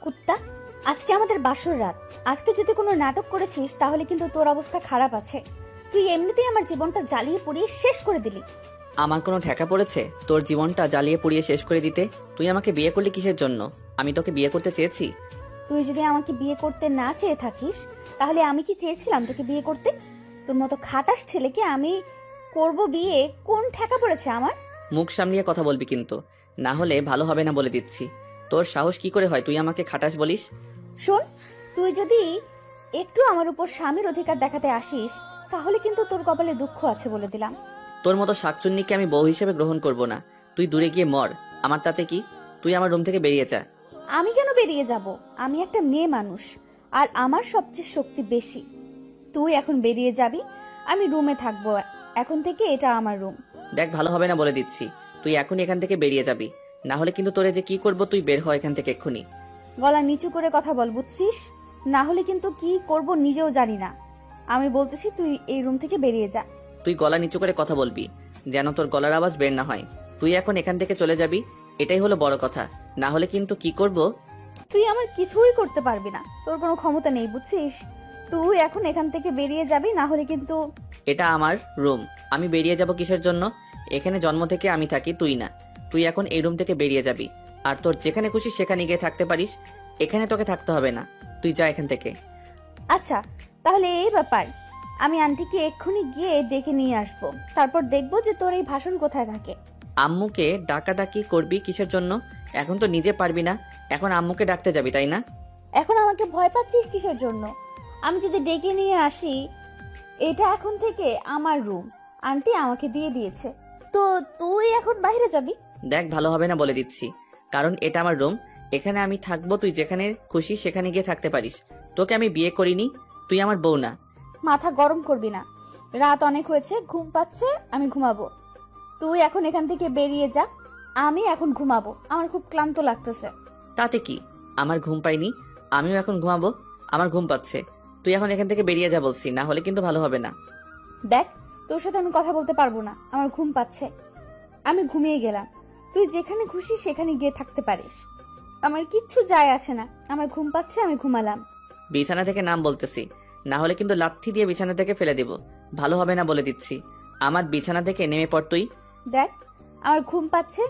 কুত্তা, আজকে আমাদের বাসর রাত। আজকে যদি কোনো নাটক করেছিস তাহলে কিন্তু তোর অবস্থা খারাপ আছে। তুই এমনিতেই আমার জীবনটা জ্বালিয়ে পুড়িয়ে শেষ করে দিলি। আমার কোনো ঠেকা পড়েছে তোর জীবনটা জ্বালিয়ে পুড়িয়ে শেষ করে দিতে? তুই আমাকে বিয়ে করলি কিসের জন্য? আমি তোকে বিয়ে করতে চেয়েছি? তুই যদি আমাকে বিয়ে করতে না চেয়ে থাকিস তাহলে আমি কি চেয়েছিলাম তোকে বিয়ে করতে? তোর মতো খাটাস ছেলেকে আমি করব বিয়ে? কোন ঠেকা পড়েছে আমার? মুখ সামলিয়ে কথা বলবি কিন্তু, না হলে ভালো হবে না বলে দিচ্ছি। তোর সাহস কি করে হয় তুই আমাকে খাটাস বলিস? শোন, তুই যদি একটু আমার উপর স্বামীর অধিকার দেখাতে আসিস তাহলে কিন্তু তোর কপালে দুঃখ আছে বলে দিলাম। তোর মতো শাকচুন্নিকে আমি বউ হিসেবে গ্রহণ করব না। তুই দূরে গিয়ে মর, আমার তাতে কি? তুই আমার রুম থেকে বেরিয়ে যা। আমি কেন বেরিয়ে যাব? আমি একটা মেয়ে মানুষ, আর আমার সবচেয়ে শক্তি বেশি। তুই এখন বেরিয়ে যাবি, আমি রুমে থাকবো। এখন থেকে এটা আমার রুম। দেখ, ভালো হবে না বলে দিচ্ছি। তুই এখনই এখান থেকে বেরিয়ে যাবি, না হলে কিন্তু তোরে যে কি করব তুই বের হ এখান থেকে এক্ষুনি। গলা নিচু করে কথা বল, বুঝছিস? না হলে কিন্তু কি করব নিজেও জানি না। আমি বলতেছি তুই এই রুম থেকে বেরিয়ে যা। তুই গলা নিচু করে কথা বলবি, যেন তোর গলার আওয়াজ বের না হয়। তুই এখন এখান থেকে চলে যাবি, এটাই হলো বড় কথা। না হলে কিন্তু কি করব? তুই আমার কিছুই করতে পারবি না, তোর কোনো ক্ষমতা নেই, বুঝছিস? তুই এখন এখান থেকে বেরিয়ে যাবি, না হলে কিন্তু। এটা আমার রুম, আমি বেরিয়ে যাব কিসের জন্য? এখানে জন্ম থেকে আমি থাকি, তুই না। তুই এখন এই রুম থেকে বেরিয়ে যাবি, আর তোর যেখানে খুশি সেখানে গিয়ে থাকতে পারিস। এখানে তোকে থাকতে হবে না, তুই যা এখান থেকে। আচ্ছা, তাহলে এই ব্যাপার। আমি আন্টিকে এক্ষুনি গিয়ে ডেকে নিয়ে আসবো, তারপর দেখবো যে তোর এই ভাষণ কোথায় থাকে। আম্মুকে ডাকাডাকি করবি কিসের জন্য? এখন তো নিজে পারবি না, এখন আম্মুকে ডাকতে যাবি, তাই না? এখন আমাকে ভয় পাচ্ছিস কিসের জন্য? আমি যদি ডেকে নিয়ে আসি, এটা এখন থেকে আমার রুম, আন্টি আমাকে দিয়ে দিয়েছে, তো তুই এখন বাইরে যাবি? দেখ, ভালো হবে না বলে দিচ্ছি, কারণ এটা আমার রুম, এখানে আমি থাকবো। তুই যেখানে খুশি সেখানে গিয়ে থাকতে পারিস। তোকে আমি বিয়ে করিনি, তুই আমার বউ না। মাথা গরম করবি না, রাত অনেক হয়েছে, ঘুম পাচ্ছে, আমি ঘুমাবো। তুই এখন এখান থেকে বেরিয়ে যা, আমি এখন ঘুমাবো, আমার খুব ক্লান্ত লাগতেছে। তাতে কি? আমার ঘুম পাইনি, আমিও এখন ঘুমাবো, আমার ঘুম পাচ্ছে। তুই এখন এখান থেকে বেরিয়ে যা বলছি, না হলে কিন্তু ভালো হবে না। দেখ, তোর সাথে আমি কথা বলতে পারবো না, আমার ঘুম পাচ্ছে, আমি ঘুমিয়ে গেলাম। তুই যেখানে খুশি সেখানে গিয়ে থাকতে পারিস, আমার কিচ্ছু যায় আসে না। আমার ঘুম পাচ্ছে, আমি ঘুমালাম। বিছানা থেকে নাম বলতেছি, না হলে কিন্তু লাথি দিয়ে বিছানা থেকে ফেলে দেব। ভালো হবে না বলে দিচ্ছি, আমার বিছানা থেকে নেমে পড় তুই। দেখ, আমার ঘুম পাচ্ছে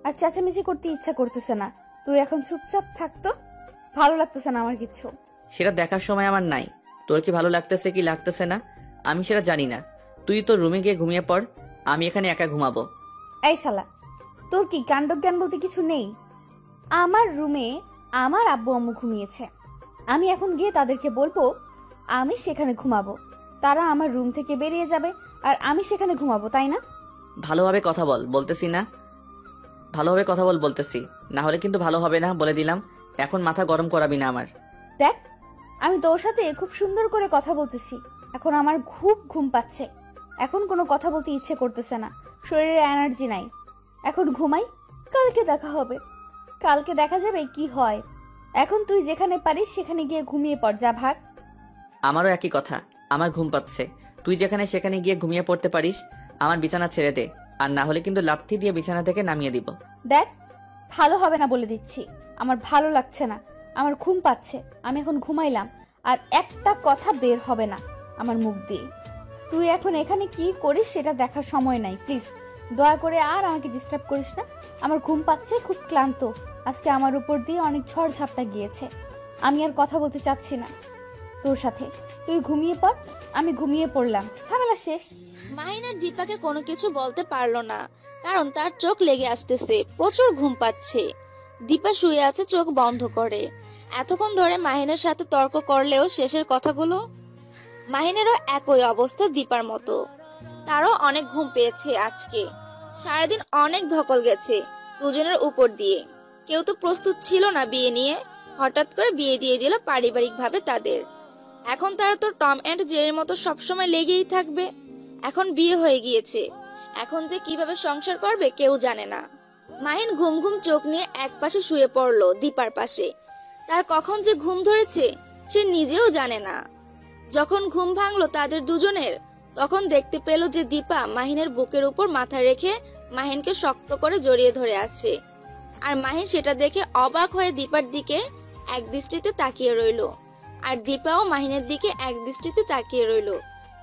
আর চেঁচামেচি করতে ইচ্ছা করতেছে না। তুই এখন চুপচাপ থাকতো, ভালো লাগতেছে না আমার কিচ্ছু। সেটা দেখার সময় আমার নাই। তোর কি ভালো লাগতেছে কি লাগতেছে না আমি সেটা জানি না। তুই তোর রুমে গিয়ে ঘুমিয়ে পড়, আমি এখানে একা ঘুমাবো। এই শালা, তোর কি কাণ্ডজ্ঞান বলতে কিছু নেই? আমার রুমে আমার আব্বু আম্মু ঘুমিয়েছে, আমি এখন গিয়ে তাদেরকে বলবো আমি সেখানে ঘুমাবো। তারা আমার রুম থেকে বেরিয়ে যাবে আর আমি সেখানে ঘুমাবো, তাই না? ভালোভাবে কথা বল বলতেছি না, ভালোভাবে কথা বল বলতেছি, না হলে কিন্তু ভালো হবে না বলে দিলাম। এখন মাথা গরম করাবি না আমার। দেখ, আমি তোর সাথে খুব সুন্দর করে কথা বলতেছি, এখন আমার খুব ঘুম পাচ্ছে, এখন কোনো কথা বলতে ইচ্ছে করতেছে না, শরীরে এনার্জি নাই। এখন ঘুমাই, কালকে দেখা হবে, কালকে দেখা যাবে কি হয়। এখন তুই যেখানে পারিস সেখানে গিয়ে ঘুমিয়ে পড়, যা ভাগ। আমারও একই কথা, আমার ঘুম পাচ্ছে। তুই যেখানে সেখানে গিয়ে ঘুমিয়ে পড়তে পারিস, আমার বিছানা ছেড়ে দে, আর না হলে কিন্তু লাথি দিয়ে বিছানা থেকে নামিয়ে দিব। দেখ, ভালো হবে না বলে দিচ্ছি, আমার ভালো লাগছে না, আমার ঘুম পাচ্ছে, আমি এখন ঘুমাইলাম, আর একটা কথা বের হবে না আমার মুখ দিয়ে। তুই এখন এখানে কি করিস সেটা দেখার সময় নাই, প্লিজ দয়া করে আর আমাকে ডিস্টার্ব করিস না। আমার ঘুম পাচ্ছে, খুব ক্লান্ত, আজকে আমার উপর দিয়ে অনেক ঝড় ঝাপটা গিয়েছে, আমি আর কথা বলতে চাচ্ছি না তোর সাথে। তুই ঘুমিয়ে পড়, আমি ঘুমিয়ে পড়লাম, ঝামেলা শেষ। মাহিনা দীপাকে কোনো কিছু বলতে পারলো না, কারণ তার চোখ লেগে আসতেছে, প্রচুর ঘুম পাচ্ছে। দীপা শুয়ে আছে চোখ বন্ধ করে। এতক্ষণ ধরে মাহিনের সাথে তর্ক করলেও শেষের কথাগুলো। মাহিনেরও একই অবস্থা দীপার মতো, তারও অনেক ঘুম পেয়েছে আজকে। সারাদিন অনেক ধকল গেছে দুজনের উপর দিয়ে। কেউ তো প্রস্তুত ছিল না বিয়ে নিয়ে, হঠাৎ করে বিয়ে দিয়ে দিল পারিবারিক ভাবে তাদের। এখন তারা তো টম অ্যান্ড জেরির মতো সবসময় লেগেই থাকবে। এখন বিয়ে হয়ে গিয়েছে, এখন যে কিভাবে সংসার করবে কেউ জানে না। মাহিন ঘুম ঘুম চোখ নিয়ে এক পাশে শুয়ে পড়লো দীপার পাশে। তার কখন যে ঘুম ধরেছে সে নিজেও জানে না। যখন ঘুম ভাঙলো তাদের দুজনের, তখন দেখতে পেল যে দীপা মাহিনের বুকের উপর মাথা রেখে মাহিনকে শক্ত করে জড়িয়ে ধরে আছে। আর মাহিন সেটা দেখে অবাক হয়ে দীপার দিকে এক দৃষ্টিতে তাকিয়ে রইল, আর দীপাও মাহিনের দিকে এক দৃষ্টিতে তাকিয়ে রইল।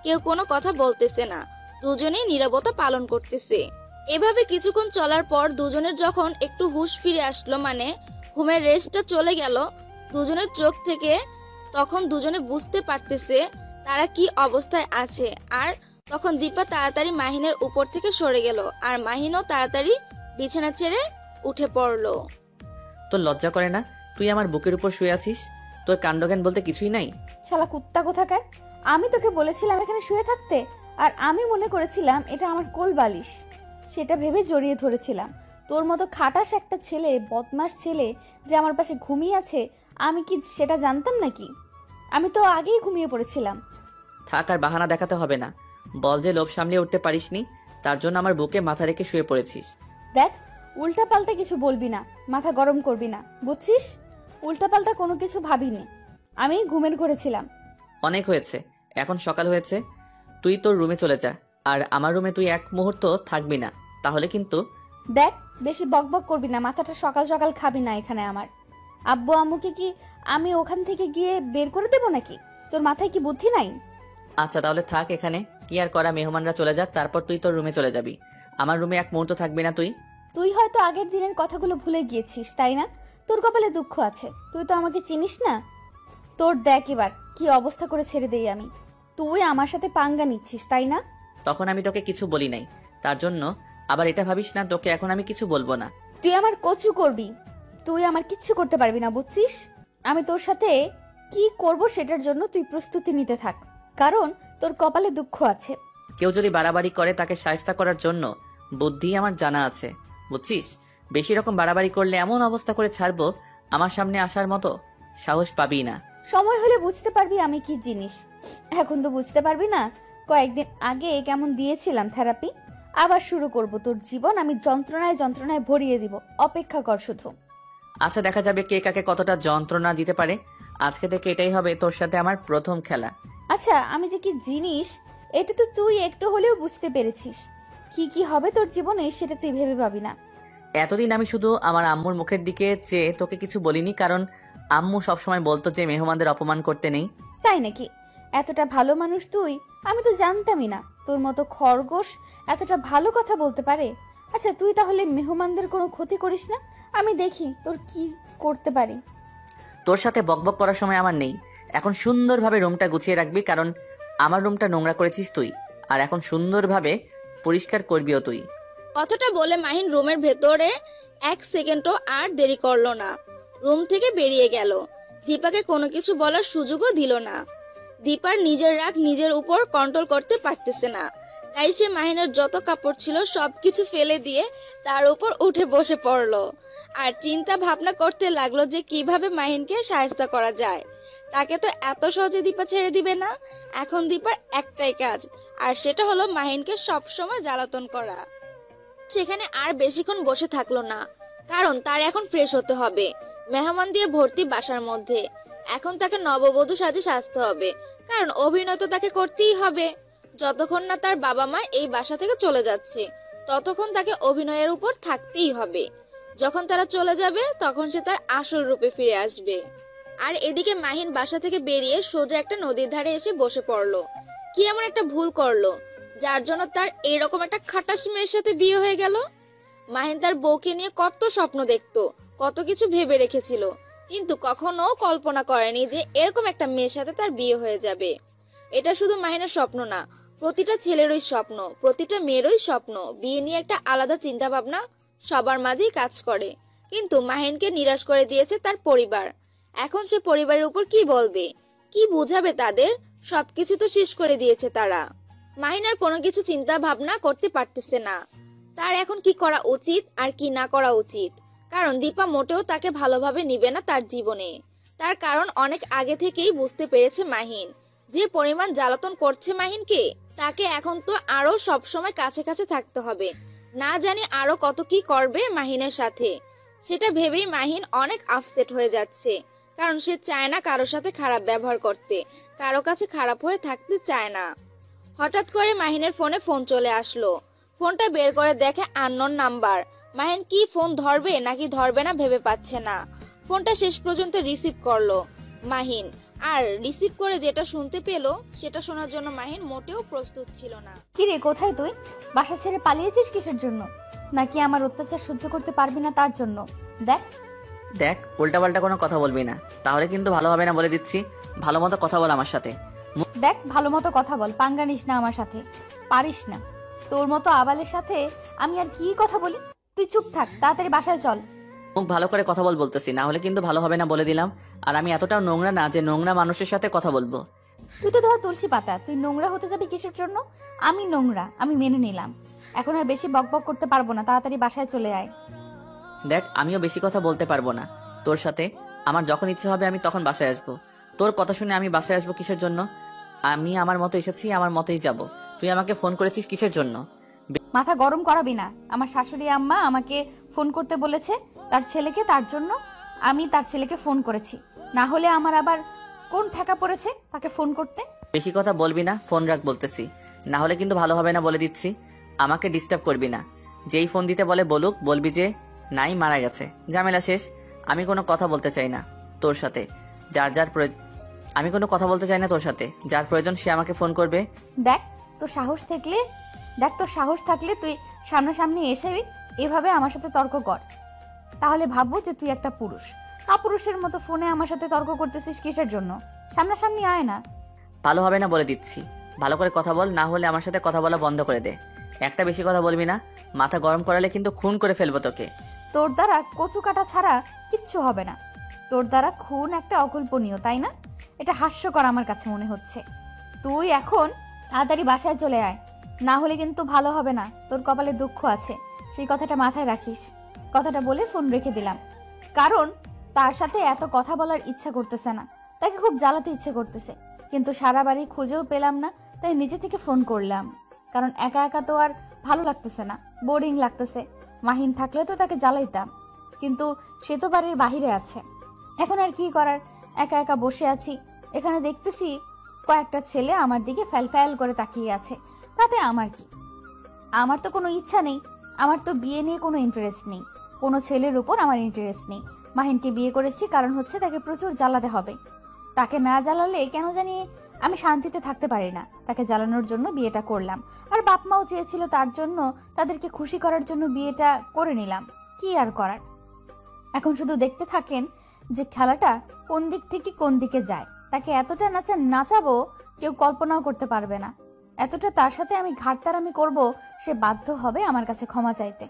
কেউ কোনো কথা বলতেছে না, দুজনেই নীরবতা পালন করতেছে। এভাবে কিছুক্ষণ চলার পর দুজনের যখন একটু হুঁশ ফিরে আসলো, মানে ঘুমের রেস্টটা চলে গেল দুজনের চোখ থেকে, তখন দুজনে বুঝতে পারতেছে তারা কি অবস্থায় আছে। আর তখন দীপা তাড়াতাড়ি মাহিনের উপর থেকে সরে গেল, আর মাহিনও তাড়াতাড়ি বিছানা ছেড়ে উঠে পড়লো। তোর লজ্জা করে না? তুই আমার বুকের উপর শুয়ে আছিস, তোর কাণ্ডজ্ঞান বলতে কিছুই নাই। শালা কুত্তা কোথাকার, আমি তোকে বলেছিলাম এখানে শুয়ে থাকতে, আর আমি মনে করেছিলাম এটা আমার কোল বালিশ, সেটা ভেবে জড়িয়ে ধরেছিলাম। তোর মতো খাটাস একটা ছেলে, বদমাস ছেলে যে আমার পাশে ঘুমিয়ে আছে, আমি কি সেটা জানতাম নাকি? আমি তো আগেই ঘুমিয়ে পড়েছিলাম। থাক, আর বাহানা দেখাতে হবে না। বল যে লোভ সামলিয়ে উঠতে পারিসনি, তার জন্য আমার বুকে মাথা রেখে শুয়ে পড়েছিস। দেখ, উল্টাপাল্টা কিছু বলবি না, মাথা গরম করবি না, বুঝছিস? উল্টাপাল্টা কোনো কিছু ভাবিনি, আমি ঘুমের ঘরে ছিলাম। অনেক হয়েছে, এখন সকাল হয়েছে, তুই তোর রুমে চলে যা। আর আমার রুমে তুই এক মুহূর্ত থাকবি না, তাহলে কিন্তু। দেখ, বেশি বকবক করবি না, মাথাটা সকাল সকাল খাবি না এখানে আমার। আব্বু আম্মুকে কি আমি ওখান থেকে গিয়ে বের করে দেবো নাকি? তোর মাথায় কি বুদ্ধি নাই? আচ্ছা তাহলে থাক এখানে, কি আর করা, মেহমানরা চলে যাক, তারপর তুই তোর রুমে চলে যাবি। আমার রুমে এক মুহূর্ত থাকবি না তুই। তুই হয়তো আগের দিনের কথাগুলো ভুলে গিয়েছিস, তাই না? তোর কপালে দুঃখ আছে, তুই তো আমাকে চিনিস না। তোর দেখ এবার কি অবস্থা করে ছেড়ে দেই আমি। তুই আমার সাথে পাঙ্গা নিচ্ছিস, তাই না? তখন আমি তোকে কিছু বলি নাই, তার জন্য আবার এটা ভাবিস না তোকে এখন আমি কিছু বলবো না। তুই আমার কচু করবি, তুই আমার কিচ্ছু করতে পারবি না, বুঝছিস? আমি তোর সাথে কি করব সেটার জন্য তুই প্রস্তুতি নিতে থাক, কারণ তোর কপালে দুঃখ আছে। কেউ যদি বাড়াবাড়ি করে তাকে শায়েস্তা করার জন্য বুদ্ধি আমার জানা আছে, বুঝছিস? বেশি রকম বাড়াবাড়ি করলে এমন অবস্থা করে ছাড়বো, আমার সামনে আসার মতো সাহস পাবি না। সময় হলে বুঝতে পারবি আমি কি জিনিস, এখন তো বুঝতে পারবি না। কয়েকদিন আগে কেমন দিয়েছিলাম থেরাপি, আবার শুরু করব তোর জীবন আমি যন্ত্রণায় যন্ত্রণায় ভরিয়ে দিব, অপেক্ষা কর শুধু। আচ্ছা দেখা যাবে কে কাকে কতটা যন্ত্রণা দিতে পারে। আজকে থেকে এটাই হবে তোর সাথে আমার প্রথম খেলা। আচ্ছা, আমি যে কি জিনিস এটা তো তুই একটু হলেও বুঝতে পেরেছিস। কি কি হবে তোর জীবনে সেটা তুই ভেবে পাবি না। এতদিন আমি শুধু আমার আম্মুর মুখের দিকে চেয়ে তোকে কিছু বলিনি, কারণ আম্মু সবসময় বলতো যে মেহমানদের অপমান করতে নেই। তাই নাকি? এতটা ভালো মানুষ তুই, আমি তো জানতামই না তোর মতো খরগোশ এতটা ভালো কথা বলতে পারে। আচ্ছা, তুই তাহলে মেহমানদের কোনো ক্ষতি করিস না, আমি দেখি তোর কি করতে পারি। তোর সাথে বকবক করার সময় আমার নেই। এখন সুন্দরভাবে রুমটা গুছিয়ে রাখবি, কারণ আমার রুমটা নোংরা করেছিস তুই, আর এখন সুন্দরভাবে পরিষ্কার করবিও তুই। কথাটা বলে মাহিন রুমের ভেতরে এক সেকেন্ডও আর দেরি করলো না, রুম থেকে বেরিয়ে গেল। দীপাকে কোনো কিছু বলার সুযোগও দিল না। দীপার নিজের রাগ নিজের উপর কন্ট্রোল করতে পারতেছে না, তাই সে মাহিনের যত কাপড় ছিল সবকিছু ফেলে দিয়ে তার উপর উঠে বসে পড়লো, আর চিন্তা ভাবনা করতে লাগলো যে কিভাবে মাহিনকে সাহায্য করা যায়। তাকে তো এত সহজে দীপা ছেড়ে দিবে না। এখন দীপার একটাই কাজ, আর সেটা হলো মাহিনকে সবসময় জ্বালাতন করা। সেখানে আর বেশিক্ষণ বসে থাকলো না, কারণ তার এখন ফ্রেশ হতে হবে। মেহমান দিয়ে ভর্তি বাসার মধ্যে এখন তাকে নববধূ সাজে সাজতে হবে, কারণ অভিনয় তো তাকে করতেই হবে। যতক্ষণ না তার বাবা মা এই বাসা থেকে চলে যাচ্ছে ততক্ষণ তাকে অভিনয়ের উপর থাকতেই হবে। যখন তারা চলে যাবে তখন সে তার আসল রূপে ফিরে আসবে। আর এদিকে মাহিন বাসা থেকে বেরিয়ে সোজা একটা নদীর ধারে এসে বসে পড়লো। কি এমন একটা ভুল করলো যার জন্য তার এরকম একটা খাটাস মেয়ের সাথে বিয়ে হয়ে গেল? মাহিন তার বউকে নিয়ে কত স্বপ্ন দেখতো, কত কিছু ভেবে রেখেছিল, কিন্তু কখনো কল্পনা করেনি যে এরকম একটা মেয়ের সাথে তার বিয়ে হয়ে যাবে। এটা শুধু মাহিনের স্বপ্ন না, প্রতিটা ছেলেরই স্বপ্ন, প্রতিটা মেয়েরই স্বপ্ন। বিয়ে নিয়ে একটা আলাদা চিন্তা ভাবনা সবার মাঝেই কাজ করে, কিন্তু মাহিনকে নিরাশ করে দিয়েছে তার পরিবার। এখন সে পরিবারের উপর কি বলবে, কি বুঝাবে তাদের? সবকিছু তো শেষ করে দিয়েছে তারা। মাহিন আর কোনো কিছু চিন্তা ভাবনা করতে পারতেছে না তার এখন কি করা উচিত আর কি না করা উচিত, কারণ দীপা মোটেও তাকে ভালোভাবে নিবে না তার জীবনে। তার কারণ অনেক আগে থেকেই বুঝতে পেরেছে মাহিন যে পরিমাণ জ্বালাতন করছে মাহিনকে, তাকে এখন তো আরো সবসময় কাছে কাছে থাকতে হবে। না জানি আরো কত কি করবে মাহিনের সাথে, সেটা ভেবেই মাহিন অনেক আপসেট হয়ে যাচ্ছে, কারণ সে চায় না কারোর সাথে খারাপ ব্যবহার করতে, কারো কাছে খারাপ হয়ে থাকতে চায় না। হঠাৎ করে মাহিনের ফোনে ফোন চলে আসলো। ফোনটা বের করে দেখে আননোন নাম্বার। মাহিন কি ফোন ধরবে নাকি ধরবে না ভেবে পাচ্ছে না। ফোনটা শেষ পর্যন্ত রিসিভ করলো মাহিন। আর রিসিভ করে যেটা শুনতে পেল সেটা শোনার জন্য মাহিন মোটেও প্রস্তুত ছিল না। কি রে, কোথায় তুই? বাসা ছেড়ে পালিয়েছিস কিসের জন্য? নাকি আমার অত্যাচার সহ্য করতে পারবি না তার জন্য? দেখ দেখ, উল্টাপাল্টা কোনো কথা বলবি না, তাহলে কিন্তু ভালো হবে না বলে দিচ্ছি। ভালো মতো কথা বল আমার সাথে। দেখ ভালো মতো কথা বল, পাঙ্গা নিস না আমার সাথে, পারিস না। তোর মতো আবালের সাথে আমি আর কি কথা বলি? তুই চুপ থাক, তাড়াতাড়ি বাসায় চল। মুখ ভালো করে কথা বল বলতেছি, না হলে কিন্তু ভালো হবে না বলে দিলাম। আর আমি এতটাও নোংরা না যে নোংরা মানুষের সাথে কথা বলবো। তুই তো ধর তুলসী পাতা, তুই নোংরা হতে যাবি কিসের জন্য? আমি নোংরা, আমি মেনে নিলাম। এখন আর বেশি বকবক করতে পারবো না, তাড়াতাড়ি বাসায় চলে আয়। দেখ, আমিও বেশি কথা বলতে পারবো না তোর সাথে। আমার যখন ইচ্ছে হবে আমি তখন বাসায় আসবো। তোর কথা শুনে আমি বাসায় আসবো কিসের জন্য? আমি আমার মতো এসেছি, আমার মতোই যাব। তুই আমাকে ফোন করেছিস কিসের জন্য? মাথা গরম করাবি না। আমার শাশুড়ি আম্মা আমাকে ফোন করতে বলেছে তার ছেলেকে, তার জন্য আমি তার ছেলেকে ফোন করেছি। না হলে আমার আবার কোন ঠেকা পড়েছে তাকে ফোন করতে? বেশি কথা বলবি না, ফোন রাখ বলতেছি, না হলে কিন্তু ভালো হবে না বলে দিচ্ছি। আমাকে ডিস্টার্ব করবি না। যেই ফোন দিতে বলে বলুক, বলবি যে নাই, মারা গেছে, ঝামেলা শেষ। আমি কোনো কথা বলতে চাই না তোর সাথে। আমি কোনো কথা বলতে চাই না তোর সাথে। যার প্রয়োজন সে আমাকে ফোন করবে। দেখ তোর সাহস থাকলে তুই সামনাসামনি এসে এভাবে আমার সাথে তর্ক কর, তাহলে ভাববো যে তুই একটা পুরুষ। কাপুরুষের মতো ফোনে আমার সাথে তর্ক করতেছিস কিসের জন্য? সামনাসামনি আয় না। ভালো হবে না বলে দিচ্ছি। ভালো করে কথা বল, না হলে আমার সাথে কথা বলা বন্ধ করে দে। একটা বেশি কথা বলবি না, মাথা গরম করালে কিন্তু খুন করে ফেলবো তোকে। তোর দ্বারা কচু কাটা ছাড়া কিচ্ছু হবে না। তোর দ্বারা খুন একটা অকল্পনীয়, তাই না? এটা হাস্যকর আমার কাছে মনে হচ্ছে। তুই এখন তাড়াতাড়ি বাসায় চলে আয়, না হলে কিন্তু ভালো হবে না। তোর কপালে দুঃখ আছে, সেই কথাটা মাথায় রাখিস। কথাটা বলে ফোন রেখে দিলাম, কারণ তার সাথে এত কথা বলার ইচ্ছা করতেছে না, তাকে খুব জ্বালাতে ইচ্ছে করতেছে। কিন্তু সারা বাড়ি খুঁজেও পেলাম না, তাই নিজে থেকে ফোন করলাম। কারণ একা একা তো আর ভালো লাগতেছে না, বোরিং লাগতেছে। মাহিন থাকলে তো তাকে জ্বালাইতাম, কিন্তু সে তো বাড়ির বাহিরে আছে। এখন আর কি করার, একা একা বসে আছি। এখানে দেখতেছি কয়েকটা ছেলে আমার দিকে ফ্যাল ফ্যাল করে তাকিয়ে আছে। তাতে আমার কি? আমার তো কোনো ইচ্ছা নেই, আমার তো বিয়ে নিয়ে কোনো ইন্টারেস্ট নেই, কোনো ছেলের উপর আমার ইন্টারেস্ট নেই। মাহিনকে বিয়ে করেছি কারণ হচ্ছে তাকে প্রচুর জ্বালাতে হবে। তাকে না জ্বালালে কেন জানি আমি শান্তিতে থাকতে পারি না। তাকে জ্বালানোর জন্য বিয়েটা করলাম। আর বাপ মাও চেয়েছিল, তার জন্য তাদেরকে খুশি করার জন্য বিয়েটা করে নিলাম। কি আর করার? এখন শুধু দেখতে থাকেন যে খেলাটা কোন দিক থেকে কোন দিকে যায়। তাকে এতটা নাচাবো কেউ কল্পনাও করতে পারবে না। এতটা তার সাথে আমি ঘাটতারামি করব, সে বাধ্য হবে আমার কাছে ক্ষমা চাইতে।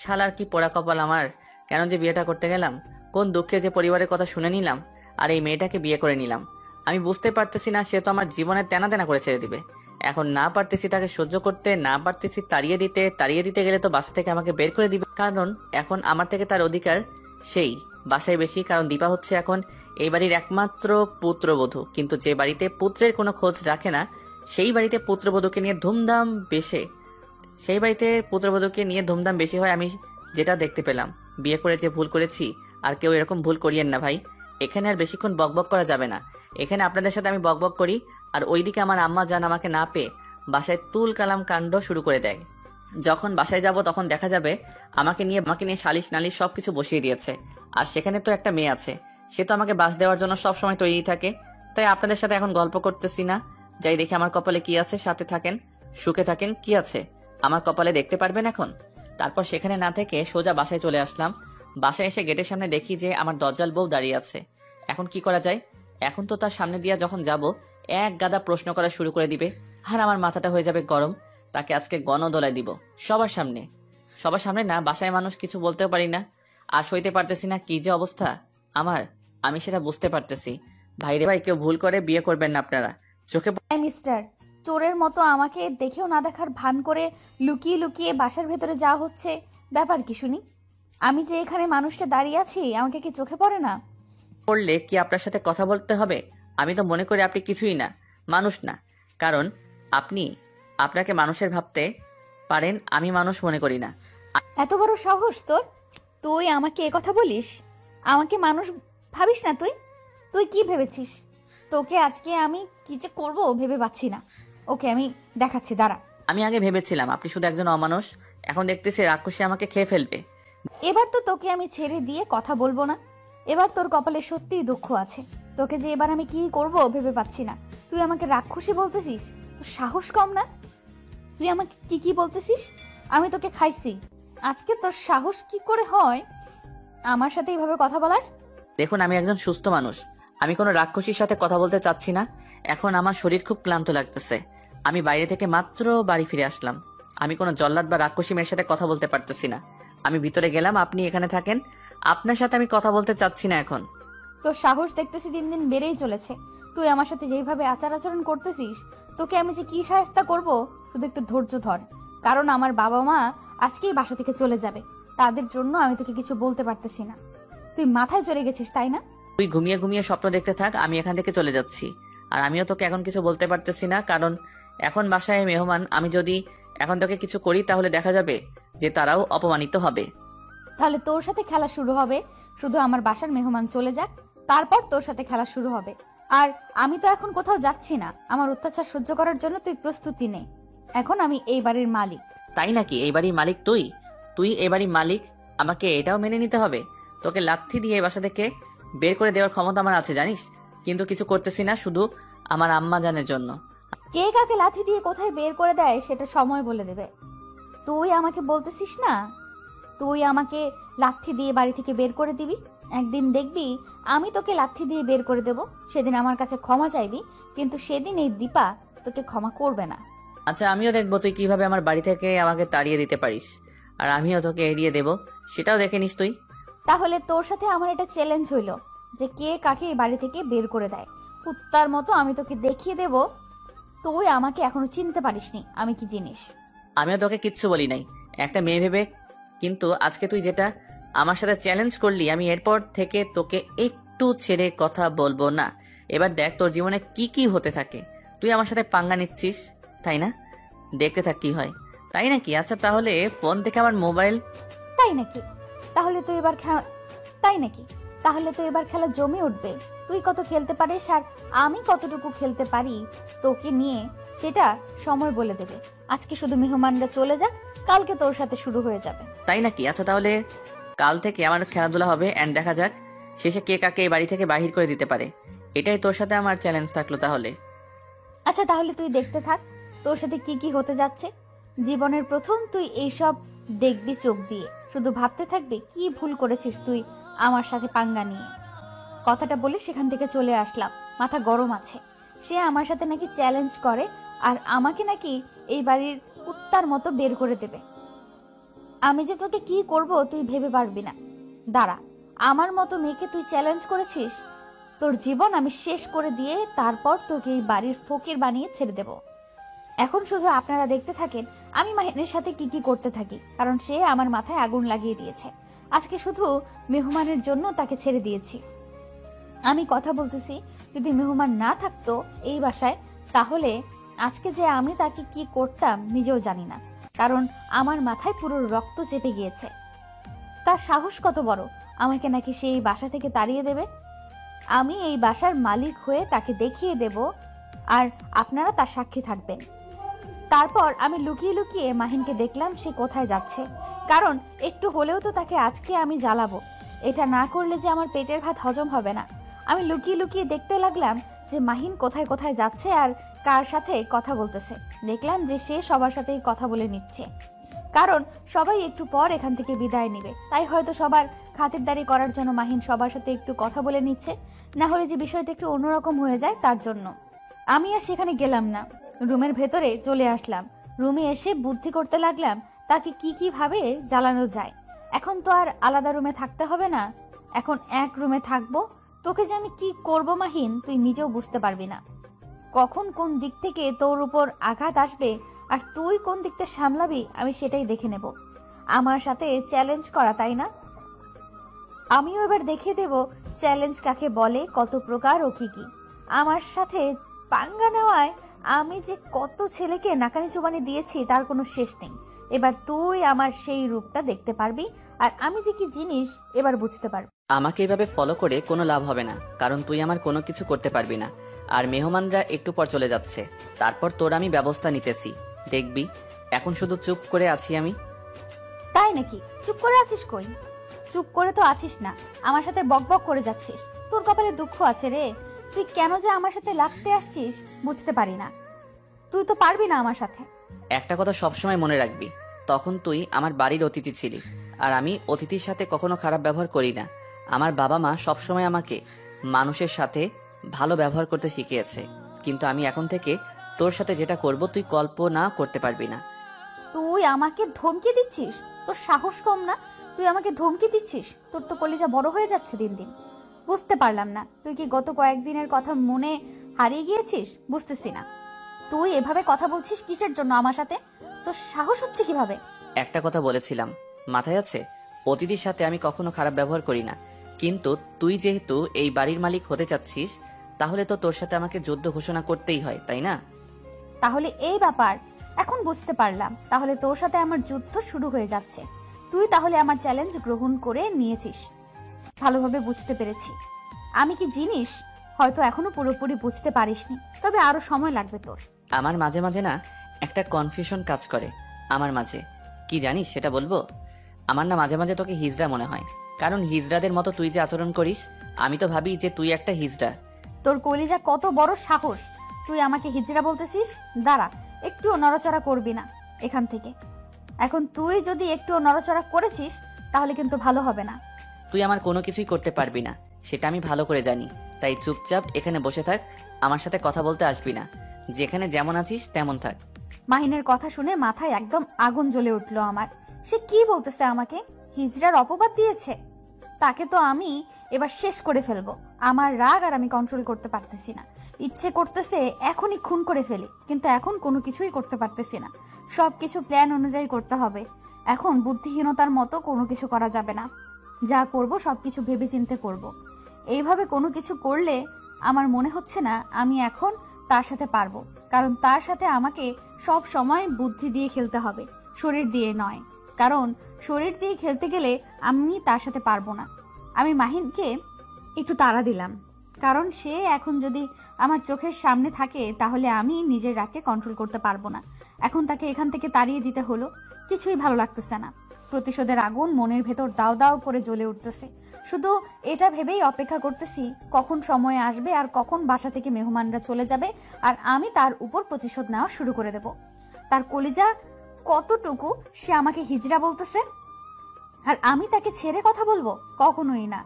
শালার কি পোড়া কপাল আমার! কেন যে বিয়েটা করতে গেলাম? কোন দুঃখে যে পরিবারের কথা শুনে নিলাম, আর এই মেয়েটাকে বিয়ে করে নিলাম। আমি বুঝতে পারতেছি না, সে তো আমার জীবনের তেনা তেনা করে ছেড়ে দিবে। এখন না পারতেছি তাকে সহ্য করতে, না পারতেছি তাড়িয়ে দিতে গেলে তো বাসা থেকে আমাকে বের করে দিবে। কারণ এখন আমার থেকে তার অধিকার সেই বাসায় বেশি। কারণ দীপা হচ্ছে এখন এই বাড়ির একমাত্র পুত্রবধূ। কিন্তু যে বাড়িতে পুত্রের কোনো খোঁজ রাখে না, সেই বাড়িতে পুত্রবধূকে নিয়ে ধুমধাম বেশি হয়। আমি যেটা দেখতে পেলাম, বিয়ে করে যে ভুল করেছি, আর কেউ এরকম ভুল করিয়েন না ভাই। এখানে আর বেশিক্ষণ বকবক করা যাবে না। এখানে আপনাদের সাথে আমি বকবক করি, আর ওইদিকে আমার আম্মা জান আমাকে না পেয়ে বাসায় তুল কালাম কাণ্ড শুরু করে দেয়। যখন বাসায় যাব তখন দেখা যাবে আমাকে নিয়ে সালিশ নালিশ সবকিছু বসিয়ে দিয়েছে। আর সেখানে তো একটা মেয়ে আছে, সে তো আমাকে বাস দেওয়ার জন্য সবসময় তৈরি থাকে। তাই আপনাদের সাথে এখন গল্প করতেছি না, যাই দেখি আমার কপালে কি আছে। সাথে থাকেন, সুখে থাকেন। কি আছে আমার কপালে দেখতে পারবেন এখন। তারপর সেখানে না থেকে সোজা বাসায় চলে আসলাম। বাসায় এসে গেটের সামনে দেখি যে আমার দজ্জাল বউ দাঁড়িয়ে আছে। এখন কি করা যায়? এখন তো তার সামনে দিয়ে যখন যাব, এক গাদা প্রশ্ন করা শুরু করে দিবে, আর আমার মাথাটা হয়ে যাবে গরম। তাকে আজকে গণদোলায় দিব সবার সামনে না, বাসায় মানুষ কিছু বলতেও পারি না। আর সইতে পারতেছি না কি যে অবস্থা আমার, আমি সেটা বুঝতে পারতেছি। ভাইরে ভাই, কেউ ভুল করে বিয়ে করবেন না আপনারা। চোখে মিস্টার, চোরের মতো আমাকে দেখেও না দেখার ভান করে লুকিয়ে লুকিয়ে বাসার ভেতরে যাওয়া হচ্ছে, ব্যাপার কি শুনি? আমি যে এখানে মানুষটা দাঁড়িয়ে আছি, আমাকে কি চোখে পড়ে না? পড়লে কি আপনার সাথে কথা বলতে হবে? আমি তো মনে করি আপনি কিছুই না, মানুষ না। কারণ আপনাকে মানুষের ভাবতে পারেন, আমি মানুষ মনে করি না। এত বড় সাহস তোর! তুই আমাকে কথা বলিস? আমাকে মানুষ ভাবিস না তুই? তুই কি ভেবেছিস? তোকে আজকে আমি কি যে করবো ভেবে পাচ্ছি না। ওকে, আমি দেখাচ্ছি, দাঁড়া। আমি আগে ভেবেছিলাম আপনি শুধু একজন অমানুষ, এখন দেখতেছি রাক্ষসী আমাকে খেয়ে ফেলবে। এবার তো তোকে আমি ছেড়ে দিয়ে কথা বলবো না। এবার তোর কপালে সত্যিই দুঃখ আছে। তোকে যে এবার আমি কি করব ভেবে পাচ্ছি না। তুই আমাকে রাক্ষসী বলতেছিস? তোর সাহস কম না? তুই আমাকে কি কি বলতেছিস? আমি তোকে খাইছি। আজকে তোর সাহস কি করে হয় আমার সাথে এইভাবে কথা বলার? দেখুন, আমি একজন সুস্থ মানুষ। আমি কোনো রাক্ষসীর সাথে কথা বলতে চাচ্ছি না। এখন আমার শরীর খুব ক্লান্ত লাগতেছে। আমি বাইরে থেকে মাত্র বাড়ি ফিরে আসলাম। আমি কোনো জল্লাদ বা রাক্ষসী মেয়ের সাথে কথা বলতে পারতেছি না। আমি ভিতরে গেলাম, আপনি এখানে থাকেন। আপনার সাথে আমি কথা বলতে চাচ্ছি না এখন। তোর সাহস দেখতেছি দিন দিন বেড়েই চলেছে। তুই আমার সাথে যেভাবে আচার আচরণ করতেছিস, তোকে আমি যে কি শায়েস্তা করব, শুধু একটু ধৈর্য ধর। কারণ আমার বাবা মা আজকেই বাসা থেকে চলে যাবে। তাদের জন্য আমি তোকে কিছু বলতে পারতেছি না। তুই মাথায় চড়ে গেছিস, তাই না? তুই ঘুমিয়ে ঘুমিয়ে স্বপ্ন দেখতে থাক, আমি এখান থেকে চলে যাচ্ছি। আর আমিও তোকে এখন কিছু বলতে পারতেছি না, কারণ এখন বাসায় মেহমান। আমি যদি এখন তোকে কিছু করি তাহলে দেখা যাবে যে তারাও অপমানিত হবে। তাহলে তোর সাথে খেলা শুরু হবে। শুধু আমার বাসার মেহমান চলে যাক, তারপর তোর সাথে খেলা শুরু হবে। আর আমি তো এখন কোথাও যাচ্ছি না। আমার অত্যাচার সহ্য করার জন্য তুই প্রস্তুতি নে। এখন আমি এই বাড়ির মালিক। তাই নাকি? এই বাড়ির মালিক তুই? তুই এই বাড়ির মালিক? আমাকে এটাও মেনে নিতে হবে? তোকে লাথি দিয়ে এই বাসা থেকে বের করে দেওয়ার ক্ষমতা আমার আছে জানিস, কিন্তু কিছু করতেছি না, শুধু আমার আম্মা জানের জন্য। কে কাকে লাথি দিয়ে কোথায় বের করে দেয় সেটা সময় বলে দেবে। তুই আমাকে বলতেছিস না তুই আমাকে লাথি দিয়ে বাড়ি থেকে বের করে দিবি? একদিন দেখবি আমি তোকে লাথি দিয়ে বের করে দেব। সেদিন আমার কাছে ক্ষমা চাইবি, কিন্তু সেদিন এই দীপা তোকে ক্ষমা করবে না। আচ্ছা, আমিও দেখবো তুই কিভাবে আমার বাড়ি থেকে আমাকে তাড়িয়ে দিতে পারিস, আর আমিও তোকে এড়িয়ে দেব, সেটাও দেখে নিস তুই। তাহলে তোর সাথে আমার এটা চ্যালেঞ্জ হইল যে কে কাকে এই বাড়ি থেকে বের করে দেয়। কুত্তার মতো আমি তোকে দেখিয়ে দেব। তুই আমাকে এখনো চিনতে পারিসনি আমি কি জিনিস। আমিও তোকে কিচ্ছু বলি নাই, একটা মেয়ে ভেবে। কিন্তু আজকে তুই যেটা আমার সাথে চ্যালেঞ্জ করলি, আমি এরপর থেকে তোকে একটু ছেড়ে কথা বলবো না। এবার দেখ তোর জীবনে কি কি হতে থাকে। তুই আমার সাথে পাঙ্গা নিচ্ছিস, তাই না? দেখতে থাক কি হয়। তাই নাকি? আচ্ছা, তাহলে ফোন থেকে আমার মোবাইল। তাই নাকি? তাহলে তো এবার খেলা জমে উঠবে। তুই কত খেলতে পারিস আর আমি কতটুকু খেলতে পারি তোকে নিয়ে, সেটা সময় বলে দেবে। আজকে শুধু মেহমানরা চলে যাক, কালকে তোর সাথে শুরু হয়ে যাবে। তাই নাকি? আচ্ছা, তাহলে কাল থেকে আমার খেলাধুলা হবে, এন্ড দেখা যাক শেষে কে কাকে এই বাড়ি থেকে বাহির করে দিতে পারে। এটাই তোর সাথে আমার চ্যালেঞ্জ থাকলো তাহলে। আচ্ছা, তাহলে তুই দেখতে থাক তোর সাথে কি কি হতে যাচ্ছে। জীবনের প্রথম তুই এইসব দেখবি চোখ দিয়ে, শুধু ভাবতে থাকবি কি ভুল করেছিস তুই আমার সাথে পাঙ্গা নিয়ে। কথাটা বলে সেখান থেকে চলে আসলাম। মাথা গরম আছে। সে আমার সাথে নাকি চ্যালেঞ্জ করে, আর আমাকে নাকি এই বাড়ির কুত্তার মতো বের করে দেবে। আমি যে তোকে কি করব তুই ভেবে পারবি না। দাঁড়া, আমার মতো মেয়েকে তুই চ্যালেঞ্জ করেছিস, তোর জীবন আমি শেষ করে দিয়ে তারপর তোকে এই বাড়ির ফকির বানিয়ে ছেড়ে দেব। এখন শুধু আপনারা দেখতে থাকেন আমি মাহিনের সাথে কি কি করতে থাকি, কারণ সে আমার মাথায় আগুন লাগিয়ে দিয়েছে। আজকে শুধু মেহমানের জন্য তাকে ছেড়ে দিয়েছি। আমি কথা বলতেছি, যদি মেহমান না থাকতো এই বাসায়, তাহলে আজকে যে আমি তাকে কি করতাম নিজেও জানি না, কারণ আমার মাথায় পুরো রক্ত চেপে গিয়েছে। তার সাহস কত বড়, আমাকে নাকি সেই বাসা থেকে তাড়িয়ে দেবে। আমি এই বাসার মালিক হয়ে তাকে দেখিয়ে দেব, আর আপনারা তার সাক্ষী থাকবেন। তারপর আমি লুকিয়ে লুকিয়ে মাহিনকে দেখলাম সে কোথায় যাচ্ছে, কারণ একটু হলেও তো তাকে আজকে আমি জ্বালাবো। এটা না করলে যে আমার পেটের ভাত হজম হবে না। আমি লুকিয়ে লুকিয়ে দেখতে লাগলাম যে মাহিন কোথায় কোথায় যাচ্ছে আর কার সাথে কথা বলতেছে। দেখলাম যে সে সবার সাথেই কথা বলে নিচ্ছে, কারণ সবাই একটু পর এখান থেকে বিদায় নেবে। তাই হয়তো সবার খাতিরদারি করার জন্য মাহিন সবার সাথে একটু কথা বলে নিচ্ছে, না হলে যে বিষয়টা একটু অন্যরকম হয়ে যায় তার জন্য। আমি আর সেখানে গেলাম না, রুমের ভেতরে চলে আসলাম। রুমে এসে বুদ্ধি করতে লাগলাম তাকে কি কিভাবে জ্বালানো যায়। এখন তো আর আলাদা রুমে থাকতে হবে না, এখন এক রুমে থাকবো। তোকে যে আমি কি করব মাহিন, তুই নিজেও বুঝতে পারবি না। কখন কোন দিক থেকে তোর উপর আঘাত আসবে আর তুই কোন দিকটা সামলাবি আমি সেটাই দেখে নেব। আমার সাথে চ্যালেঞ্জ করা, তাই না? আমিও এবার দেখিয়ে দেব চ্যালেঞ্জ কাকে বলে, কত প্রকার ও কি কি। আমার সাথে পাঙ্গা নেওয়ায় আমি যে কত ছেলেকে নাকানি চুবানি দিয়েছি তার কোনো শেষ নেই। এবার তুই আমার সেই রূপটা দেখতে পারবি, আর আমি যে কি জিনিস এবার বুঝতে পারবি। আমাকে এভাবে ফলো করে কোনো লাভ হবে না, কারণ তুই আমার কোনো কিছু করতে পারবি না। আর মেহমানরা একটু পর চলে যাচ্ছে, তারপর তোর আমি ব্যবস্থা নিতেছি, দেখবি। এখন শুধু চুপ করে আছি আমি। তাই নাকি? চুপ করে আছিস কই? চুপ করে তো আছিস না, আমার সাথে বকবক করে যাচ্ছিস। তোর কপালে দুঃখ আছে রে। তুই কেন যে আমার সাথে লাগতে আসছিস বুঝতে পারি না। তুই তো পারবি না আমার সাথে। একটা কথা সবসময় মনে রাখবি, তখন তুই আমার বাড়ির অতিথি ছিলি, আর আমি অতিথির সাথে কখনো খারাপ ব্যবহার করি না। আমার বাবা মা সবসময় আমাকে মানুষের সাথে ভালো ব্যবহার করতে শিখিয়েছে, কিন্তু আমি এখন থেকে তোর সাথে যেটা করব তুই কল্পনা করতে পারবি না। তুই আমাকে ধমকি দিচ্ছিস? তোর সাহস কম না? তুই আমাকে ধমকি দিচ্ছিস? তোর তো কলিজা বড় হয়ে যাচ্ছে দিন দিন। বুঝতে পারলাম না, তুই কি গত কয়েকদিনের কথা মনে হারিয়ে গিয়েছিস? বুঝতেছি না তুই এভাবে কথা বলছিস কিসের জন্য আমার সাথে? তোর সাহস হচ্ছে কিভাবে? একটা কথা বলেছিলাম, মাথায় আছে? অতিথির সাথে আমি কখনো খারাপ ব্যবহার করি না, কিন্তু তুই যেহেতু এই বাড়ির মালিক হতে চাচ্ছিস, তাহলে তো তোর সাথে আমাকে যুদ্ধ ঘোষণা করতেই হয়, তাই না? তাহলে এই ব্যাপার, এখন বুঝতে পারলাম। তাহলে তোর সাথে আমার যুদ্ধ শুরু হয়ে যাচ্ছে। তুই তাহলে আমার চ্যালেঞ্জ গ্রহণ করে নিয়েছিস। ভালোভাবে বুঝতে পেরেছি আমি কি জিনিস। হয়তো এখনো পুরোপুরি বুঝতে পারিসনি, তবে আরো সময় লাগবে তোর। আমার মাঝে মাঝে না একটা কনফিউশন কাজ করে আমার মাঝে। কি জানিস সেটা বলবো? আমার না মাঝে মাঝে তোকে হিজড়া মনে হয়, কারণ হিজড়াদের মতো তুই যে আচরণ করিস, আমি তো ভাবি যে তুই একটা হিজড়া। তোর কলিজা কত বড় সাহস! তুই আমাকে হিজড়া বলতেছিস? দাঁড়া, একটুও নড়াচড়া করবি না এখান থেকে। এখন তুই যদি একটুও নড়াচড়া করেছিস তাহলে কিন্তু ভালো হবে না। তুই আমার কোনো কিছুই করতে পারবি না, সেটা আমি ভালো করে জানি। তাই চুপচাপ এখানে বসে থাক, আমার সাথে কথা বলতে আসবি না। যেখানে যেমন আছিস তেমন থাক। মাহিনের কথা শুনে মাথায় একদম আগুন জ্বলে উঠলো আমার। সে কি বলতেছে আমাকে? হিজড়ার অপবাদ দিয়েছে? তাকে তো আমি এবার শেষ করে ফেলবো। আমার রাগ আর আমি কন্ট্রোল করতে পারতেছি না। ইচ্ছে করতেছে এখনই খুন করে ফেলি, কিন্তু এখন কোনো কিছুই করতে পারতেছি না। সবকিছু প্ল্যান অনুযায়ী করতে হবে। এখন বুদ্ধিহীনতার মতো কোনো কিছু করা যাবে না। যা করব সবকিছু ভেবেচিন্তে করব। এইভাবে কোনো কিছু করলে আমার মনে হচ্ছে না আমি এখন তার সাথে পারবো, কারণ তার সাথে আমাকে সব সময় বুদ্ধি দিয়ে খেলতে হবে, শরীর দিয়ে নয়। কারণ শরীর দিয়ে খেলতে গেলে আমি তার সাথে পারবো না। আমি মাহিনকে একটু তাড়া দিলাম, কারণ সে এখন যদি আমার চোখের সামনে থাকে তাহলে আমি নিজের রাগকে কন্ট্রোল করতে পারবো না। এখন তাকে এখান থেকে তাড়িয়ে দিতে হলো। কিছুই ভালো লাগতেছে না। প্রতিশোধের আগুন মনের ভেতর দাও দাও করে জ্বলে উঠতেছে। শুধু এটা ভেবেই অপেক্ষা করতেছি কখন সময় আসবে আর কখন বাসা থেকে মেহমানরা চলে যাবে আর আমি তার উপর প্রতিশোধ নেওয়া শুরু করে দেব। তার কলিজা কতটুকু সে আমাকে হিজড়া বলতেছে, আর আমি তাকে ছেড়ে কথা বলবো? কখনোই না।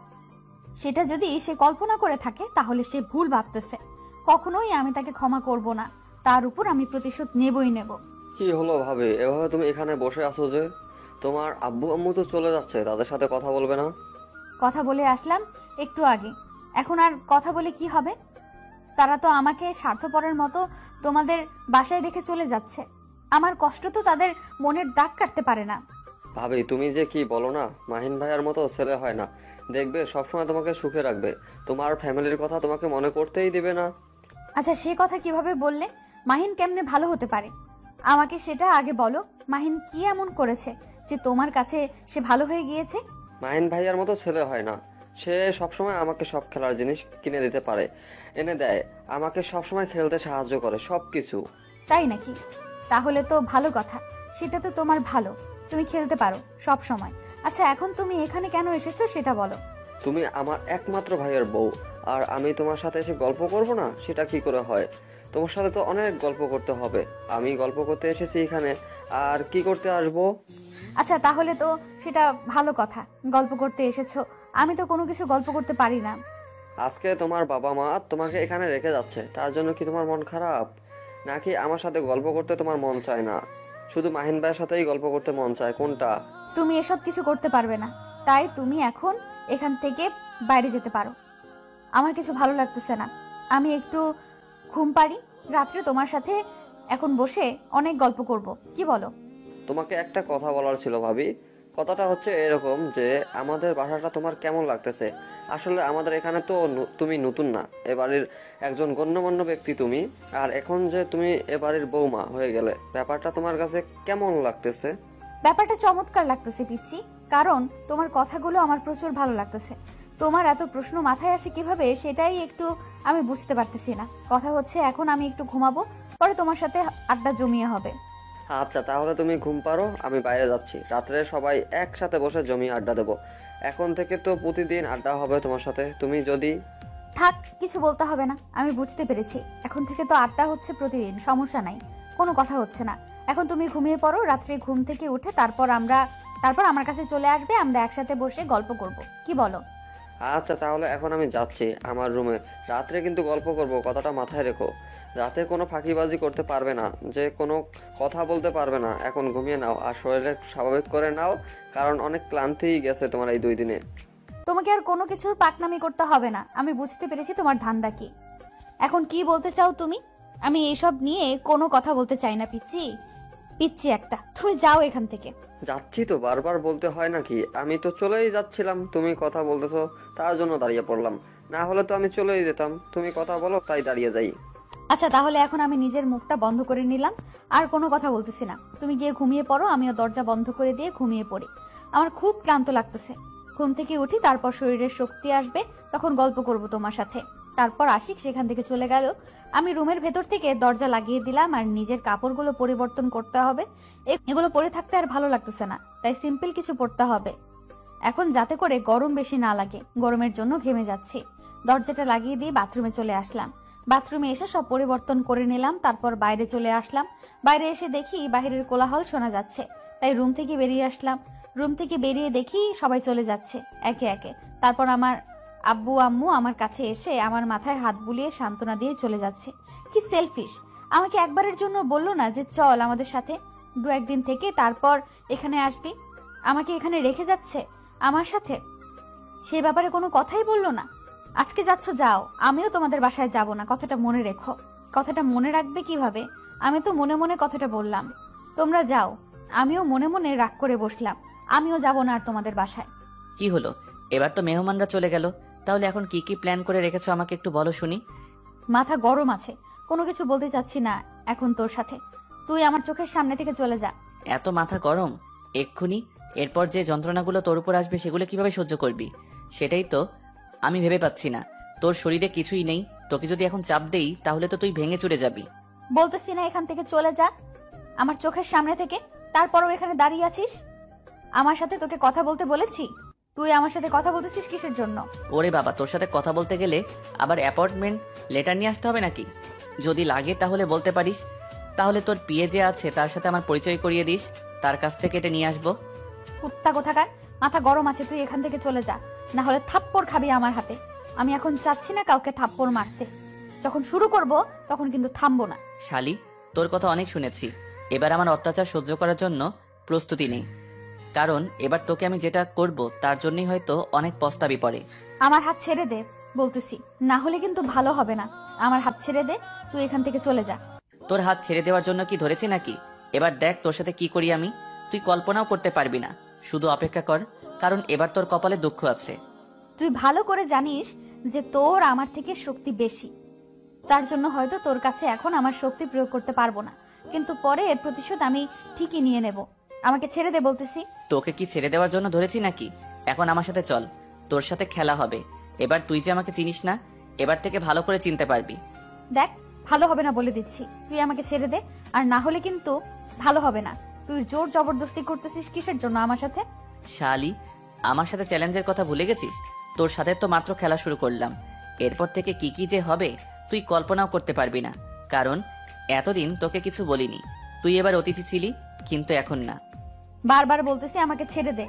সেটা যদি সে কল্পনা করে থাকে তাহলে সে ভুল ভাবতেছে। কখনোই আমি তাকে ক্ষমা করব না। তার উপর আমি প্রতিশোধ নেবই নেব। কি হলো ভাবি, এভাবে তুমি এখানে বসে আছো যে? তোমার আব্বু আম্মু তো চলে যাচ্ছে, তাদের সাথে কথা বলবে না? কথা বলে আসলাম একটু আগে, এখন আর কথা বলে কি হবে? তারা তো আমাকে স্বার্থপরের মতো তোমাদের বাসায় রেখে চলে যাচ্ছে। আমার কষ্ট তো তাদের মনের দাগ কাটতে পারে না। ভাবি তুমি যে কি বলো না, মাহিন ভাইয়ার মতো ছেলে হয় না। দেখবে সবসময় তোমাকে সুখে রাখবে, তোমার ফ্যামিলির কথা তোমাকে মনে করতেই দিবে না। আচ্ছা, সে কথা কিভাবে বললে? মাহিন কেমনে ভালো হতে পারে আমাকে সেটা আগে বলো। মাহিন কি এমন করেছে যে তোমার কাছে সে ভালো হয়ে গিয়েছে? মাহিন ভাইয়ার মতো ছেলে হয় না। সে সবসময় আমাকে সব খেলার জিনিস কিনে দিতে পারে, এনে দেয়, আমাকে সবসময় খেলতে সাহায্য করে, সবকিছু। তাই নাকি? তাহলে তো ভালো কথা। সেটা তো তোমার ভালো, তুমি খেলতে পারো সব সময়। আচ্ছা, এখন তুমি এখানে কেন এসেছো সেটা বলো। তুমি আমার একমাত্র ভাইয়ের বউ, আর আমি তোমার সাথে এসে গল্প করব না? সেটা কি করে হয়? তোমার সাথে তো অনেক গল্প করতে হবে। আমি গল্প করতে এসেছি এখানে, আর কি করতে আসবো? আচ্ছা, তাহলে তো সেটা ভালো কথা, গল্প করতে এসেছো। আমি তো কোনো কিছু গল্প করতে পারি না। আজকে তোমার বাবা মা তোমাকে এখানে রেখে যাচ্ছে, তার জন্য কি তোমার মন খারাপ? নাকি আমার সাথে গল্প করতে তোমার মন চায় না? শুধু মাহিন ভাইয়ের সাথেই গল্প করতে মন চায়, কোনটা? তুমি এসব কিছু করতে পারবে না, তাই তুমি এখন এখান থেকে বাইরে যেতে পারো। আমার কিছু ভালো লাগতেছে না। আমি একটু ঘুম পাড়ি, রাত্রে তোমার সাথে এখন বসে অনেক গল্প করব, কি বলো? তোমাকে একটা কথা বলার ছিল ভাবি। কথাটা হচ্ছে এরকম যে আমাদের বাসাটা তোমার কেমন লাগতেছে? আসলে আমাদের এখানে তো তুমি নতুন না, এবাড়ির একজন গণ্যমান্য ব্যক্তি তুমি, আর এখন যে তুমি এবাড়ির বৌমা হয়ে গেলে, ব্যাপারটা তোমার কাছে কেমন লাগতেছে? ব্যাপারটা চমৎকার লাগতেছে পিচ্চি, কারণ তোমার কথাগুলো আমার প্রচুর ভালো লাগতেছে। তোমার এত প্রশ্ন মাথায় আসে কিভাবে সেটাই একটু আমি বুঝতে পারতেছি না। কথা হচ্ছে এখন আমি একটু ঘুমাবো, পরে তোমার সাথে আড্ডা জমিয়ে হবে। আচ্ছা, তাহলে তুমি ঘুম পারো, আমি বাইরে যাচ্ছি। রাত্রে সবাই একসাথে বসে জমিয়ে আড্ডা দেবো। এখন থেকে তো প্রতিদিন আড্ডা হবে তোমার সাথে। তুমি যদি থাক, কিছু বলতে হবে না, আমি বুঝতে পেরেছি। এখন থেকে তো আড্ডা হচ্ছে প্রতিদিন, সমস্যা নাই, কোনো কথা হচ্ছে না। এখন তুমি ঘুমিয়ে পড়ো, রাত্রে ঘুম থেকে উঠে তারপর আমার কাছে চলে আসবে, আমরা একসাথে বসে গল্প করব, কি বলো? আচ্ছা, তাহলে এখন আমি যাচ্ছি আমার রুমে। রাত্রে কিন্তু গল্প করব, কথাটা মাথায় রেখো। রাতে কোনো ফাঁকিবাজি করতে পারবে না, যে কোনো কথা বলতে পারবে না। এখন ঘুমিয়ে নাও আর শরীরে স্বাভাবিক করে নাও, কারণ অনেক ক্লান্তিই গেছে তোমার এই 2 দিনে। তোমাকে আর কোনো কিছুর পাকনামি করতে হবে না, আমি বুঝতে পেরেছি তোমার ধান্দা কি। এখন কি বলতে চাও তুমি? আমি এইসব নিয়ে কোনো কথা বলতে চাই না, পিচ্ছি পিচ্ছি একটা। তুমি যাও এখান থেকে। যাচ্ছি তো বারবার বলতে হয় নাকি? আমি তো চলেই যাচ্ছিলাম, তুমি কথা বলতেছো তার জন্য দাঁড়িয়ে পড়লাম। না হলে তো আমি চলেই যেতাম, তুমি কথা বলো তাই দাঁড়িয়ে যাই। আচ্ছা, তাহলে এখন আমি নিজের মুখটা বন্ধ করে নিলাম, আর কোনো কথা বলতেছি না। তুমি গিয়ে ঘুমিয়ে পড়ো, আমিও দরজা বন্ধ করে দিয়ে ঘুমিয়ে পড়ি। আমার খুব ক্লান্ত লাগতেছে। ঘুম থেকে উঠি, তারপর শরীরের শক্তি আসবে, তখন গল্প করব তোমার সাথে। তারপর আশিক সেখান থেকে চলে গেল। আমি রুমের ভেতর থেকে দরজা লাগিয়ে দিলাম, আর নিজের কাপড়গুলো পরিবর্তন করতে হবে। এগুলো পরে থাকতে আর ভালো লাগতেছে না, তাই সিম্পল কিছু পরতে হবে এখন, যাতে করে গরম বেশি না লাগে। গরমের জন্য ঘেমে যাচ্ছি। দরজাটা লাগিয়ে দিয়ে বাথরুমে চলে আসলাম। বাথরুমে এসে সব পরিবর্তন করে নিলাম, তারপর বাইরে চলে আসলাম। বাইরে এসে দেখি বাইরের কোলাহল শোনা যাচ্ছে, তাই রুম থেকে বেরিয়ে আসলাম। রুম থেকে বেরিয়ে দেখি সবাই চলে যাচ্ছে একে একে। তারপর আমার আব্বু আম্মু আমার কাছে এসে আমার মাথায় হাত বুলিয়ে সান্ত্বনা দিয়ে চলে যাচ্ছে। কি সেলফিশ! আমাকে একবারের জন্য বললো না যে চল আমাদের সাথে 2-1 দিন থেকে তারপর এখানে আসবি। আমাকে এখানে রেখে যাচ্ছে আমার সাথে, সে ব্যাপারে কোনো কথাই বললো না। আজকে যাচ্ছ যাও, আমিও তোমাদের বাসায় যাব না, কথাটা মনে রেখো। কথাটা মনে রাখবে কিভাবে? আমি তো মনে মনে কথাটা বললাম। তোমরা যাও। আমিও মনে মনে রাগ করে বসলাম, আমিও যাব না আর তোমাদের বাসায়। কি হলো? এবার তো মেহমানরা চলে গেল, তাহলে এখন কি কি প্ল্যান করে রেখেছো আমাকে একটু বলো শুনি। মাথা গরম আছে, কোনো কিছু বলতে চাচ্ছি না এখন তোর সাথে। তুই আমার চোখের সামনে থেকে চলে যা। এত মাথা গরম এক্ষুনি? এরপর যে যন্ত্রণাগুলো তোর উপর আসবে সেগুলো কিভাবে সহ্য করবি, সেটাই তো আমি ভেবে পাচ্ছি না। তোর শরীরে কিছুই নেই, তোকে যদি এখন চাপ দেই তাহলে তো তুই ভেঙে চুরে যাবি। বলতেছি না এখান থেকে চলে যা আমার চোখের সামনে থেকে। তারপরও এখানে দাঁড়িয়ে আছিস? আমার সাথে তোকে কথা বলতে বলেছি? তুই আমার সাথে কথা বলতেছিস কিসের জন্য? ওরে বাবা, তোর সাথে কথা বলতে গেলে আবার অ্যাপয়েন্টমেন্ট লেটার নিয়ে আসতে হবে নাকি? যদি লাগে তাহলে বলতে পারিস, তাহলে তোর পিএ যে আছে তার সাথে আমার পরিচয় করিয়ে দিস, তার কাছ থেকে এটা নিয়ে আসবো। কুত্তা কোথাকার! মাথা গরম আছে, তুই এখান থেকে চলে যা, না হলে থাপ্পড় খাবি আমার হাতে। আমি এখন চাচ্ছি না কাউকে থাপ্পড় মারতে। যখন শুরু করব তখন কিন্তু থামবো না। শালি, তোর কথা অনেক শুনেছি, এবার আমার অত্যাচার সহ্য করার জন্য প্রস্তুতি নেই, কারণ এবার তোকে আমি যেটা করব তার জন্যই হয়তো অনেক পস্তাবি পড়ে। আমার হাত ছেড়ে দে বলতেছি, না হলে কিন্তু ভালো হবে না। আমার হাত ছেড়ে দে, তুই এখান থেকে চলে যা। তোর হাত ছেড়ে দেওয়ার জন্য কি ধরেছি নাকি? এবার দেখ তোর সাথে কি করি আমি, তুই কল্পনাও করতে পারবি না। শুধু অপেক্ষা কর, কারণ এবার তোর কপালে দুঃখ আছে। তুই ভালো করে জানিস যে তোর আমার থেকে শক্তি বেশি, তার জন্য হয়তো তোর কাছে এখন আমার শক্তি প্রয়োগ করতে পারবো না, কিন্তু পরে এর প্রতিশোধ আমি ঠিকই নিয়ে নেব। আমাকে ছেড়ে দে বলতেছি। তোকে কি ছেড়ে দেওয়ার জন্য ধরেছি নাকি? এখন আমার সাথে চল, তোর সাথে খেলা হবে। এবার তুই যে আমাকে চিনিস না, এবার থেকে ভালো করে চিনতে পারবি। দেখ, ভালো হবে না বলে দিচ্ছি, তুই আমাকে ছেড়ে দে, আর না হলে কিন্তু ভালো হবে না। তুই জোর জবরদস্তি করতেছিস কিসের জন্য আমার সাথে? শালি, আমার সাথে চ্যালেঞ্জের কথা ভুলে গেছিস? তোর সাথে তো মাত্র খেলা শুরু করলাম, এরপর থেকে কি কি যে হবে তুই কল্পনাও করতে পারবি না, কারণ এতদিন তোকে কিছু বলিনি। তুই এবার অতিথি ছিলি, কিন্তু এখন না। বারবার বলতেছি আমাকে ছেড়ে দে,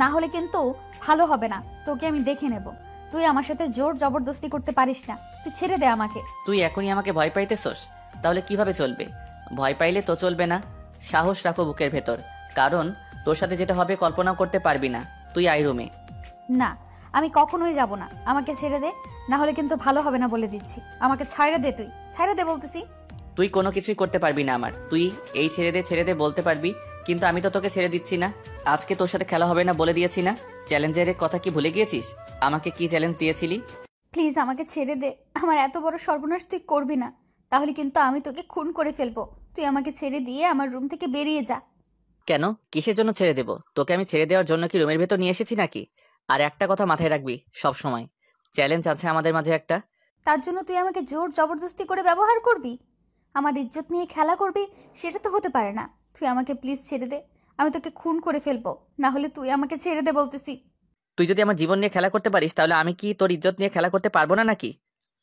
না হলে কিন্তু ভালো হবে না, তোকে আমি দেখে নেব। তুই আমার সাথে জোর জবরদস্তি করতে পারিস না, তুই ছেড়ে দে আমাকে। তুই এখনই আমাকে ভয় পাইতেছস? তাহলে কিভাবে চলবে? ভয় পাইলে তো চলবে না। সাহস রাখো বুকের ভেতর, কারণ তোর সাথে যেটা হবে কল্পনাও করতে পারবি না। তুই আই রুমে। না, আমি কখনোই যাব না, আমাকে ছেড়ে দে, না হলে কিন্তু ভালো হবে না বলে দিচ্ছি। আমাকে ছাইড়া দে, তুই ছাইড়া দে বলতেছি। তুই কোনো কিছুই করতে পারবি না আমার। তুই এই ছেড়ে দে বলতে পারবি, কিন্তু আমি তো তোকে ছেড়ে দিচ্ছি না। আজকে তোর সাথে খেলা হবে না বলে দিয়েছি না? চ্যালেঞ্জের কথা কি ভুলে গিয়েছিস? আমাকে কি চ্যালেঞ্জ দিয়েছিলি? প্লিজ আমাকে ছেড়ে দে, আমার এত বড় সর্বনাশ তুই করবি না, তাহলে কিন্তু আমি তোকে খুন করে ফেলবো। তুই আমাকে ছেড়ে দিয়ে আমার রুম থেকে বেরিয়ে যা। কেন? কিসের জন্য ছেড়ে দেব? তোকে আমি ছেড়ে দেওয়ার জন্য কি রুমের ভেতর নিয়ে এসেছি নাকি? আর একটা কথা মাথায় রাখবি সব সময়, চ্যালেঞ্জ আছে আমাদের মাঝে একটা। তার জন্য তুই আমাকে জোর জবরদস্তি করে ব্যবহার করবি, আমার ইজ্জত নিয়ে খেলা করবি? সেটা তো হতে পারে না। তুই আমাকে প্লিজ ছেড়ে দে, আমি তোকে খুন করে ফেলবো, না হলে তুই আমাকে ছেড়ে দে বলতেছি। তুই যদি আমার জীবন নিয়ে খেলা করতে পারিস তাহলে আমি কি তোর ইজ্জত নিয়ে খেলা করতে পারবো না নাকি?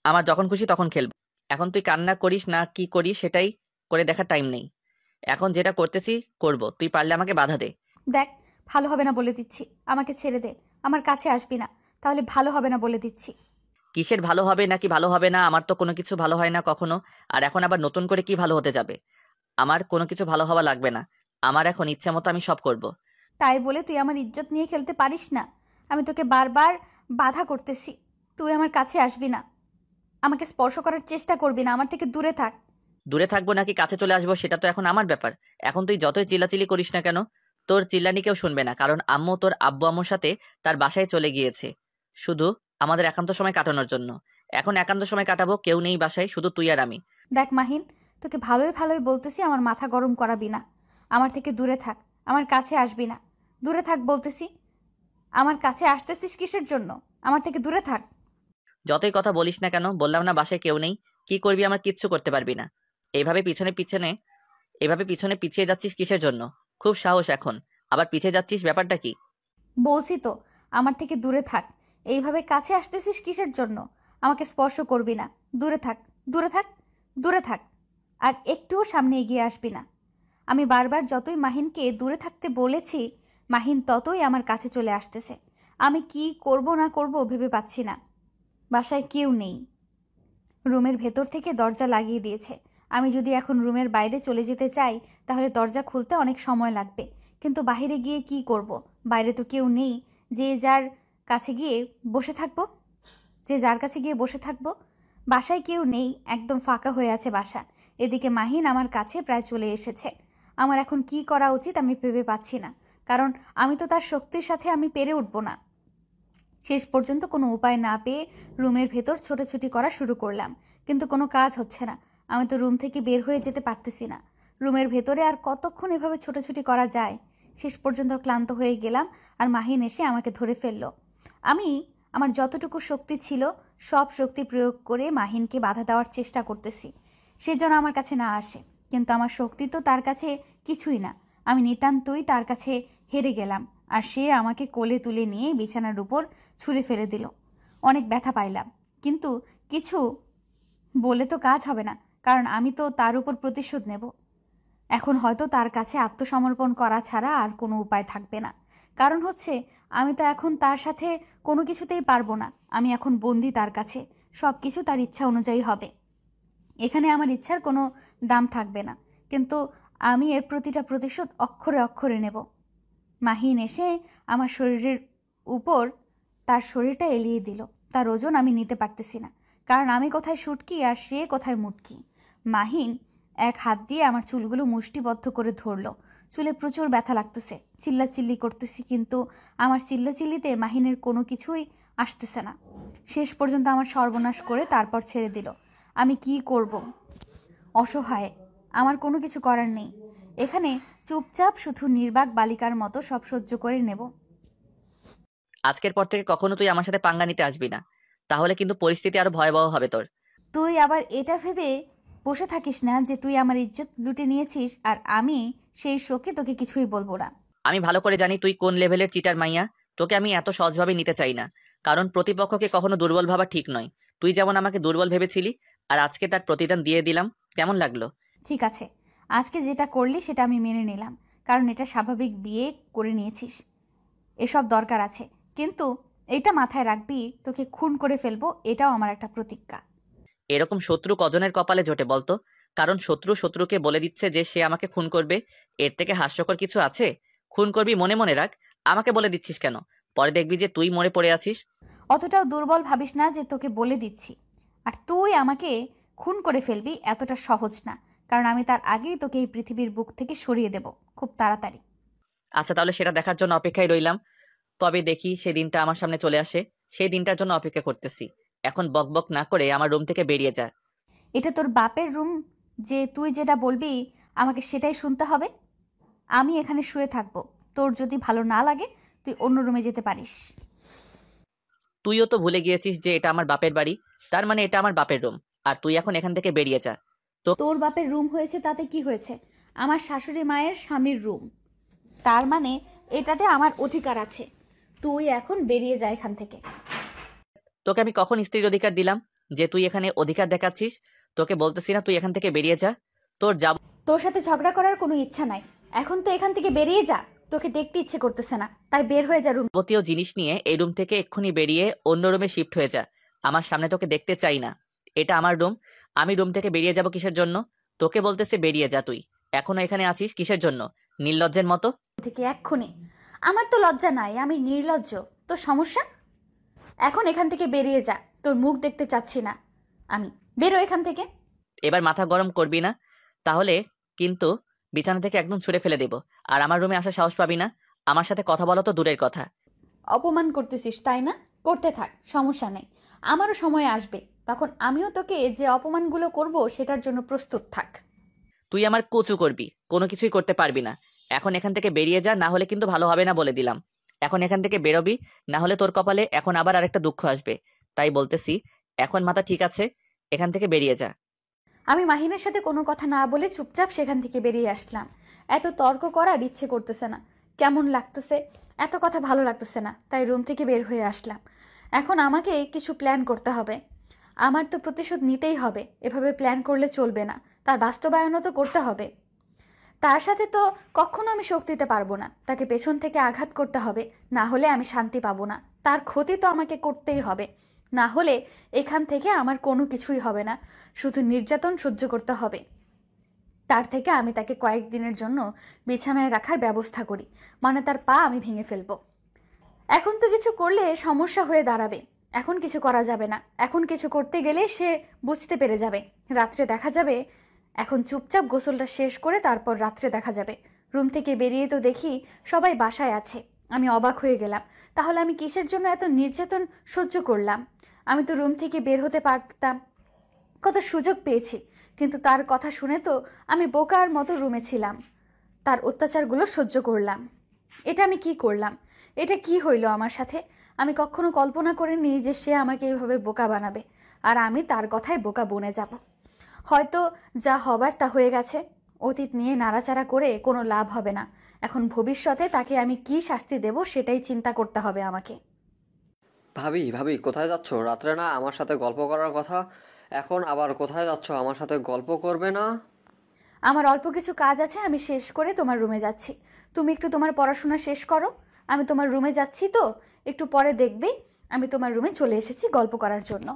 আমার যখন খুশি তখন খেলবো। এখন তুই কান্না করিস না কি করিস সেটাই করে দেখার টাইম নেই। এখন যেটা করতেছি করব, তুই পারলে আমাকে বাধা দে। দেখ, ভালো হবে না বলে দিচ্ছি, আমাকে ছেড়ে দে, আমার কাছে আসবি না, তাহলে ভালো হবে না বলে দিচ্ছি। কিসের ভালো হবে নাকি ভালো হবে না? আমার তো কোনো কিছু ভালো হয় না কখনো। আর এখন আবার নতুন করে কি ভালো হতে যাবে? আমার কোনো কিছু ভালো হওয়া লাগবে না। আমার এখন ইচ্ছা মতো আমি সব করব। তাই বলে তুই আমার ইজ্জত নিয়ে খেলতে পারিস না। আমি তোকে বারবার বাধা করতেছি, তুই আমার কাছে আসবি না, আমাকে স্পর্শ করার চেষ্টা করবি না, আমার থেকে দূরে থাক। দূরে থাকবো নাকি কাছে চলে আসবো সেটা তো এখন আমার ব্যাপার। এখন তুই যতই চিল্লাচিল্লি করিস না কেন, তোর চিল্লানি কেউ শুনবে না, কারণ আম্মু তোর আব্বু আম্মুর সাথে তার বাসায় চলে গিয়েছে শুধু আমাদের একান্ত সময় কাটানোর জন্য। এখন একান্ত সময় কাটাবো, কেউ নেই বাসায়, শুধু তুই আর আমি। দেখ মাহিন, তোকে ভালোই ভালোই বলতেছি, আমার মাথা গরম করাবি না, আমার থেকে দূরে থাক, আমার কাছে আসবি না, দূরে থাক বলতেছি। আমার কাছে আসতেছিস কিসের জন্য? আমার থেকে দূরে থাক। যতই কথা বলিস না কেন, বললাম না বাসায় কেউ নেই, কি করবি? আমার কিচ্ছু করতে পারবি না। এইভাবে পিছনে পিছনে এভাবে পিছনে পিছিয়ে যাচ্ছিস কিসের জন্য? খুব সাহস এখন, আবার পিছিয়ে যাচ্ছিস, ব্যাপারটা কি? বলছি তো, আমার থেকে দূরে থাক। এইভাবে কাছে আসতেছিস কিসের জন্য? আমাকে স্পর্শ করবি না, দূরে থাক, দূরে থাক, দূরে থাক, আর একটুও সামনে এগিয়ে আসবি না। আমি বারবার যতই মাহিনকে দূরে থাকতে বলেছি, মাহিন ততই আমার কাছে চলে আসতেছে। আমি কি করব না করব ভেবে পাচ্ছি না। বাসায় কেউ নেই, রুমের ভেতর থেকে দরজা লাগিয়ে দিয়েছে। আমি যদি এখন রুমের বাইরে চলে যেতে চাই তাহলে দরজা খুলতে অনেক সময় লাগবে, কিন্তু বাইরে গিয়ে কি করব? বাইরে তো কেউ নেই যে যার কাছে গিয়ে বসে থাকবো, বাসায় কেউ নেই, একদম ফাঁকা হয়ে আছে বাসা। এদিকে মাহিন আমার কাছে প্রায় চলে এসেছে। আমার এখন কি করা উচিত আমি ভেবে পাচ্ছি না, কারণ আমি তো তার শক্তির সাথে আমি পেরে উঠবো না। শেষ পর্যন্ত কোনো উপায় না পেয়ে রুমের ভেতর ছোটাছুটি করা শুরু করলাম, কিন্তু কোনো কাজ হচ্ছে না। আমি তো রুম থেকে বের হয়ে যেতে পারতেছি না। রুমের ভেতরে আর কতক্ষণ এভাবে ছোটাছুটি করা যায়? শেষ পর্যন্ত ক্লান্ত হয়ে গেলাম, আর মাহিন এসে আমাকে ধরে ফেলল। আমি আমার যতটুকু শক্তি ছিল সব শক্তি প্রয়োগ করে মাহিনকে বাধা দেওয়ার চেষ্টা করতেছি, সে যেন আমার কাছে না আসে, কিন্তু আমার শক্তি তো তার কাছে কিছুই না। আমি নিতান্তই তার কাছে হেরে গেলাম, আর সে আমাকে কোলে তুলে নিয়ে বিছানার উপর ছুঁড়ে ফেলে দিল। অনেক ব্যথা পাইলাম, কিন্তু কিছু বলে তো কাজ হবে না, কারণ আমি তো তার উপর প্রতিশোধ নেব। এখন হয়তো তার কাছে আত্মসমর্পণ করা ছাড়া আর কোনো উপায় থাকবে না। কারণ হচ্ছে, আমি তো এখন তার সাথে কোনো কিছুতেই পারবো না। আমি এখন বন্দি তার কাছে, সব কিছু তার ইচ্ছা অনুযায়ী হবে। এখানে আমার ইচ্ছার কোনো দাম থাকবে না, কিন্তু আমি এর প্রতিটা প্রতিশোধ অক্ষরে অক্ষরে নেব। মাহিন এসে আমার শরীরের উপর তার শরীরটা এলিয়ে দিল। তার ওজন আমি নিতে পারতেছি না, কারণ আমি কোথায় শুটকি আর সে কোথায় মুটকি। মাহিন এক হাত দিয়ে আমার চুলগুলো মুষ্টিবদ্ধ করে ধরলো। চুলে প্রচুর ব্যথা লাগতেছে, চিল্লাচিল্লি করতেছি, কিন্তু আমার চিল্লাচিল্লিতে মাহিনের কোনো কিছুই আসতেছে না। শেষ পর্যন্ত আমার সর্বনাশ করে তারপর ছেড়ে দিল। আমি কি করব? অসহায়, আমার কোনো কিছু করার নেই। এখানে চুপচাপ শুধু নির্বাক বালিকার মতো সব সহ্য করে নেব। আজকের পর থেকে কখনো তুই আমার সাথে পাঙ্গা নিতে আসবি না, তাহলে কিন্তু পরিস্থিতি আরো ভয়াবহ হবে তোর। তুই আবার এটা ভেবে বসে থাকিস না যে তুই আমার ইজ্জত লুটে নিয়েছিস, আর আমি সেই শোকে তোকে কিছুই বলবো না। আমি ভালো করে জানি তুই কোন লেভেলের চিটার মাইয়া। তোকে আমি এত সহজভাবে নিতে চাই না, কারণ প্রতিপক্ষকে কখনো দুর্বল ভাবা ঠিক নয়। তুই যেমন আমাকে দুর্বল ভেবেছিলি, আর আজকে তার প্রতিদান দিয়ে দিলাম। কেমন লাগলো? ঠিক আছে, আজকে যেটা করলি সেটা আমি মেনে নিলাম, কারণ এটা স্বাভাবিক, বিয়ে করে নিয়েছিস, এসব দরকার আছে। কিন্তু এটা মাথায় রাখবি, তোকে খুন করে ফেলবো, এটাও আমার একটা প্রতিজ্ঞা। এরকম শত্রু কজনের কপালে জোটে বলতো? কারণ শত্রু শত্রুকে বলে দিচ্ছে যে সে আমাকে খুন করবে। এর থেকে হাস্যকর কিছু আছে? খুন করবি মনে মনে রাখ, আমাকে বলে দিচ্ছিস কেন? পরে দেখবি যে তুই মরে পড়ে আছিস। অতটাও দুর্বল ভাবিস না যে তোকে বলে দিচ্ছি। আর তুই আমাকে খুন করে ফেলবি এতটা সহজ না, কারণ আমি তার আগেই তোকে এই পৃথিবীর বুক থেকে সরিয়ে দেব, খুব তাড়াতাড়ি। আচ্ছা, তাহলে সেটা দেখার জন্য অপেক্ষায় রইলাম। তবে দেখি সেই দিনটা আমার সামনে চলে আসে। সেই দিনটার জন্য অপেক্ষা করতেছি। এখন বকবক না করে আমার রুম থেকে বেরিয়ে যা। এটা তোর বাপের রুম যে তুই যেটা বলবি আমাকে সেটাই শুনতে হবে? আমি এখানে শুয়ে থাকবো, তোর যদি ভালো না লাগে তুই অন্য রুমে যেতে পারিস। তুইও তো ভুলে গিয়েছিস যে এটা আমার বাপের বাড়ি, তার মানে এটা আমার বাপের রুম। আর তুই এখন এখান থেকে বেরিয়ে যা। তো তোর বাপের রুম হয়েছে তাতে কি হয়েছে? আমার শাশুড়ি মায়ের স্বামীর রুম, তার মানে এটাতে আমার অধিকার আছে। তুই এখন বেরিয়ে যা এখান থেকে। তোকে আমি কখন স্ত্রীর অধিকার দিলাম যে তুই এখানে অধিকার দেখাচ্ছিস? তোকে বলতেছি না তুই এখান থেকে বেরিয়ে যা। তোর তোর সাথে ঝগড়া করার কোনো ইচ্ছা নাই, এখন তো এখান থেকে বেরিয়ে যা। তোকে দেখতে ইচ্ছে করতেছে না, তাই বের হয়ে যা রুম। যাবতীয় জিনিস নিয়ে এই রুম থেকে এক্ষুনি বেরিয়ে অন্য রুমে শিফট হয়ে যা। আমার সামনে তোকে দেখতে চাই না। এটা আমার রুম, আমি রুম থেকে বেরিয়ে যাব কিসের জন্য? তোকে বলতেছে বেরিয়ে যা। তুই এখনো এখানে আছিস কিসের জন্য? নির্লজ্জের মতো। থেকে এক্ষুনি। আমার তো লজ্জা নাই, আমি নির্লজ্জ। তোর সমস্যা? এখন এখান থেকে বেরিয়ে যা, তোর মুখ দেখতে চাচ্ছি না আমি। বেরো এখান থেকে। এবার মাথা গরম করবি না, তাহলে কিন্তু বিছানা থেকে একদম ছুঁড়ে ফেলে দেব। আর আমার রুমে আসার সাহস পাবি না। আমার সাথে কথা বলা তো দূরের কথা। অপমান করতেছিস তাই না? করতে থাক, সমস্যা নেই। আমারও সময় আসবে, তখন আমিও তোকে যে অপমানগুলো করব সেটার জন্য প্রস্তুত থাক। তুই আমার কচু করবি, কোনো কিছুই করতে পারবি না। এখন এখান থেকে বেরিয়ে যা, না হলে কিন্তু ভালো হবে না বলে দিলাম। এখন এখান থেকে বেরোবি, না হলে তোর কপালে এখন আবার আরেকটা দুঃখ আসবে। তাই বলতেছি, এখন মাথা ঠিক আছে, এখান থেকে বেরিয়ে যা। আমি মাহিনের সাথে কোনো কথা না বলে চুপচাপ সেখান থেকে বেরিয়ে আসলাম। এত তর্ক করার ইচ্ছে করতেছে না, কেমন লাগতেছে, এত কথা ভালো লাগতেছে না, তাই রুম থেকে বের হয়ে আসলাম। এখন আমাকে কিছু প্ল্যান করতে হবে। আমার তো প্রতিশোধ নিতেই হবে, এভাবে প্ল্যান করলে চলবে না, তার বাস্তবায়নও তো করতে হবে। তার সাথে তো কখনো আমি শোক দিতে পারবো না, তাকে পেছন থেকে আঘাত করতে হবে, না হলে আমি শান্তি পাবো না। তার ক্ষতি তো আমাকে করতেই হবে, না হলে এখান থেকে আমার কোনো কিছুই হবে না, শুধু নির্যাতন সহ্য করতে হবে। তার থেকে আমি তাকে কয়েকদিনের জন্য বিছানায় রাখার ব্যবস্থা করি, মানে তার পা আমি ভেঙে ফেলবো। এখন তো কিছু করলে সমস্যা হয়ে দাঁড়াবে, এখন কিছু করা যাবে না। এখন কিছু করতে গেলে সে বুঝতে পেরে যাবে, রাত্রে দেখা যাবে। এখন চুপচাপ গোসলটা শেষ করে তারপর রাত্রে দেখা যাবে। রুম থেকে বেরিয়ে তো দেখি সবাই বাসায় আছে। আমি অবাক হয়ে গেলাম, তাহলে আমি কিসের জন্য এত নির্যাতন সহ্য করলাম? আমি তো রুম থেকে বের হতে পারতাম, কত সুযোগ পেয়েছি, কিন্তু তার কথা শুনে তো আমি বোকার মতো রুমে ছিলাম, তার অত্যাচারগুলো সহ্য করলাম। এটা আমি কি করলাম? এটা কি হইল আমার সাথে? আমি কখনো কল্পনা করিনি যে সে আমাকে এইভাবে বোকা বানাবে, আর আমি তার কথায় বোকা বনে যাব। হয়তো যা হবার তা হয়ে গেছে, অতীত নিয়ে নাড়াচাড়া করে কোনো লাভ হবে না। এখন ভবিষ্যতে তাকে আমি কি শাস্তি দেব সেটাই চিন্তা করতে হবে আমাকে। ভাবি ভাবি কোথায় যাচ্ছ? রাত্রে না আমার সাথে গল্প করার কথা, এখন আবার কোথায় যাচ্ছ? আমার সাথে গল্প করবে না? আমার অল্প কিছু কাজ আছে, আমি শেষ করে তোমার রুমে যাচ্ছি। তুমি একটু তোমার পড়াশোনা শেষ করো, আমি তোমার রুমে যাচ্ছি, তো একটু পরে দেখবে আমি তোমার রুমে চলে এসেছি গল্প করার জন্য।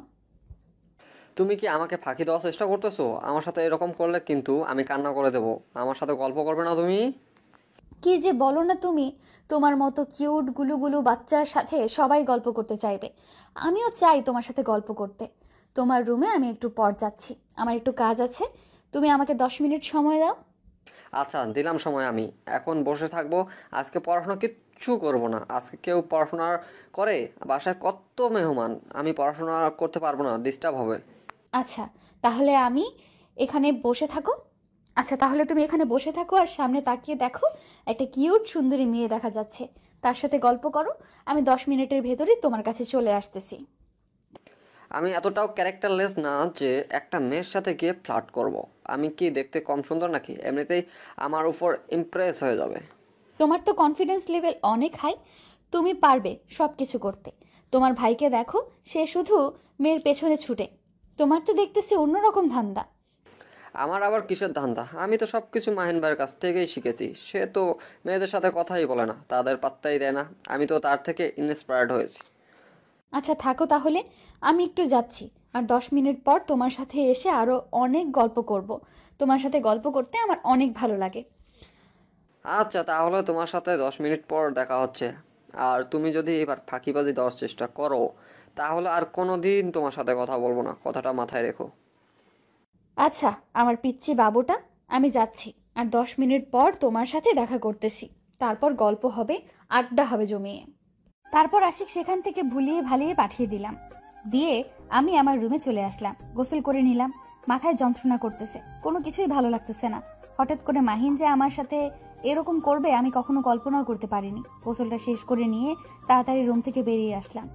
তুমি কি আমাকে ফাঁকি দেওয়ার চেষ্টা করতেছো? আমার সাথে এরকম করলে কিন্তু আমি কান্না করে দেবো। আমার সাথে গল্প করবে না তুমি? কি যে বলো না তুমি! তোমার মতো কিউট গুলুগুলু বাচ্চার সাথে সবাই গল্প করতে চাইবে, আমিও চাই তোমার সাথে গল্প করতে। তোমার রুমে আমি একটু পর যাচ্ছি, আমার একটু কাজ আছে। তুমি আমাকে 10 মিনিট সময় দাও। আচ্ছা দিলাম সময়, আমি এখন বসে থাকবো। আজকে পড়াশোনা কিচ্ছু করব না। আজকে কেউ পড়াশোনা করে? বাসায় কত মেহমান, আমি পড়াশোনা করতে পারবো না, ডিস্টার্ব হবে। আচ্ছা তাহলে আমি এখানে বসে থাকো। আচ্ছা তাহলে তুমি এখানে বসে থাকো আর সামনে তাকিয়ে দেখো, একটা কিউট সুন্দরী মেয়ে দেখা যাচ্ছে, তার সাথে গল্প করো। আমি 10 মিনিটের ভেতরেই তোমার কাছে চলে আসতেছি। আমি এতটাও ক্যারেক্টারলেস না যে একটা মেয়ের সাথে গিয়ে ফ্লার্ট করব। আমি কি দেখতে কম সুন্দর নাকি? এমনিতেই আমার উপর ইমপ্রেস হয়ে যাবে। তোমার তো কনফিডেন্স লেভেল অনেক হাই, তুমি পারবে সব কিছু করতে। তোমার ভাইকে দেখো, সে শুধু মেয়ের পেছনে ছুটে, তোমার তো দেখতেছি অন্যরকম ধান্দা। আমার আবার কিসের ধান্দা? আমি তো সব কিছু মাহিন ভাইয়ের কাছ থেকেই শিখেছি। সে তো মেয়েদের সাথে কথাই বলে না, তাদের পাত্তাই দেয় না। আমি তো তার থেকে ইন্সপায়ার্ড হয়েছি। আচ্ছা থাকো তাহলে, আমি একটু যাচ্ছি, আর 10 মিনিট পর তোমার সাথে এসে আরও অনেক গল্প করব। তোমার সাথে গল্প করতে আমার অনেক ভালো লাগে। আচ্ছা তাহলে তোমার সাথে 10 মিনিট পর দেখা হচ্ছে। আর তুমি যদি এবার ফাঁকিবাজি দেওয়ার চেষ্টা করো তাহলে আর কোনো দিন তোমার সাথে কথা বলবো না, কথাটা মাথায় রেখো। আচ্ছা আমার পিচ্চি বাবুটা, আমি যাচ্ছি, আর 10 মিনিট পর তোমার সাথে দেখা করতেছি। তারপর গল্প হবে, আড্ডা হবে জমিয়ে। তারপর আশিক সেখান থেকে ভুলিয়ে ভালিয়ে পাঠিয়ে দিলাম, দিয়ে আমি আমার রুমে চলে আসলাম। গোসল করে নিলাম, মাথায় যন্ত্রণা করতেছে, কোনো কিছুই ভালো লাগতেছে না। হঠাৎ করে মাহিন যে আমার সাথে এরকম করবে আমি কখনো কল্পনাও করতে পারিনি। গোসলটা শেষ করে নিয়ে তাড়াতাড়ি রুম থেকে বেরিয়ে আসলাম।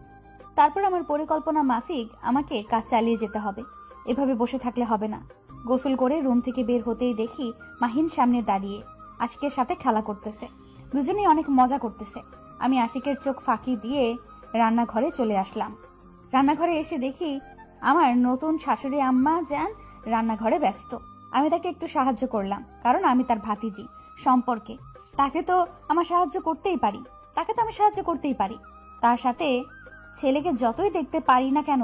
তারপর আমার পরিকল্পনা মাফিক আমাকে কাজ চালিয়ে যেতে হবে, এভাবে বসে থাকলে হবে না। গোসল করে রুম থেকে বের হতেই দেখি মাহিন সামনে দাঁড়িয়ে আশিকের সাথে খেলা করতেছে। দুজনেই অনেক মজা করতেছে। আমি আশিকের চোখ ফাঁকি দিয়ে রান্নাঘরে চলে আসলাম। রান্নাঘরে এসে দেখি আমার নতুন শাশুড়ি আম্মা যান রান্নাঘরে ব্যস্ত। আমি তাকে একটু সাহায্য করলাম, কারণ আমি তার ভাতিজি সম্পর্কে। তাকে তো আমি সাহায্য করতেই পারি। তার সাথে ছেলেকে যতই দেখতে পারি না কেন,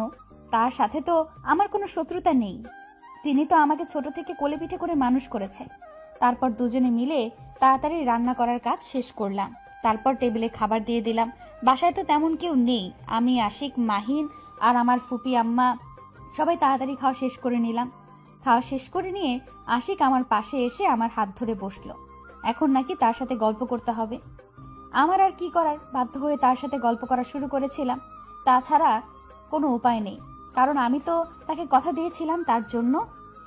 তার সাথে তো আমার কোনো শত্রুতা নেই। তিনি তো আমাকে ছোট থেকে কোলে পিঠে করে মানুষ করেছে। তারপর দুজনে মিলে তাড়াতাড়ি রান্না করার কাজ শেষ করলাম। তারপর টেবিলে খাবার দিয়ে দিলাম। বাসায় তো তেমন কেউ নেই, আমি, আশিক, মাহিন আর আমার ফুপি আম্মা সবাই তাড়াতাড়ি খাওয়া শেষ করে নিলাম। খাওয়া শেষ করে নিয়ে আশিক আমার পাশে এসে আমার হাত ধরে বসলো। এখন নাকি তার সাথে গল্প করতে হবে। আমার আর কি করার, বাধ্য হয়ে তার সাথে গল্প করা শুরু করেছিলাম। তাছাড়া কোনো উপায় নেই, কারণ আমি তো তাকে কথা দিয়েছিলাম, তার জন্য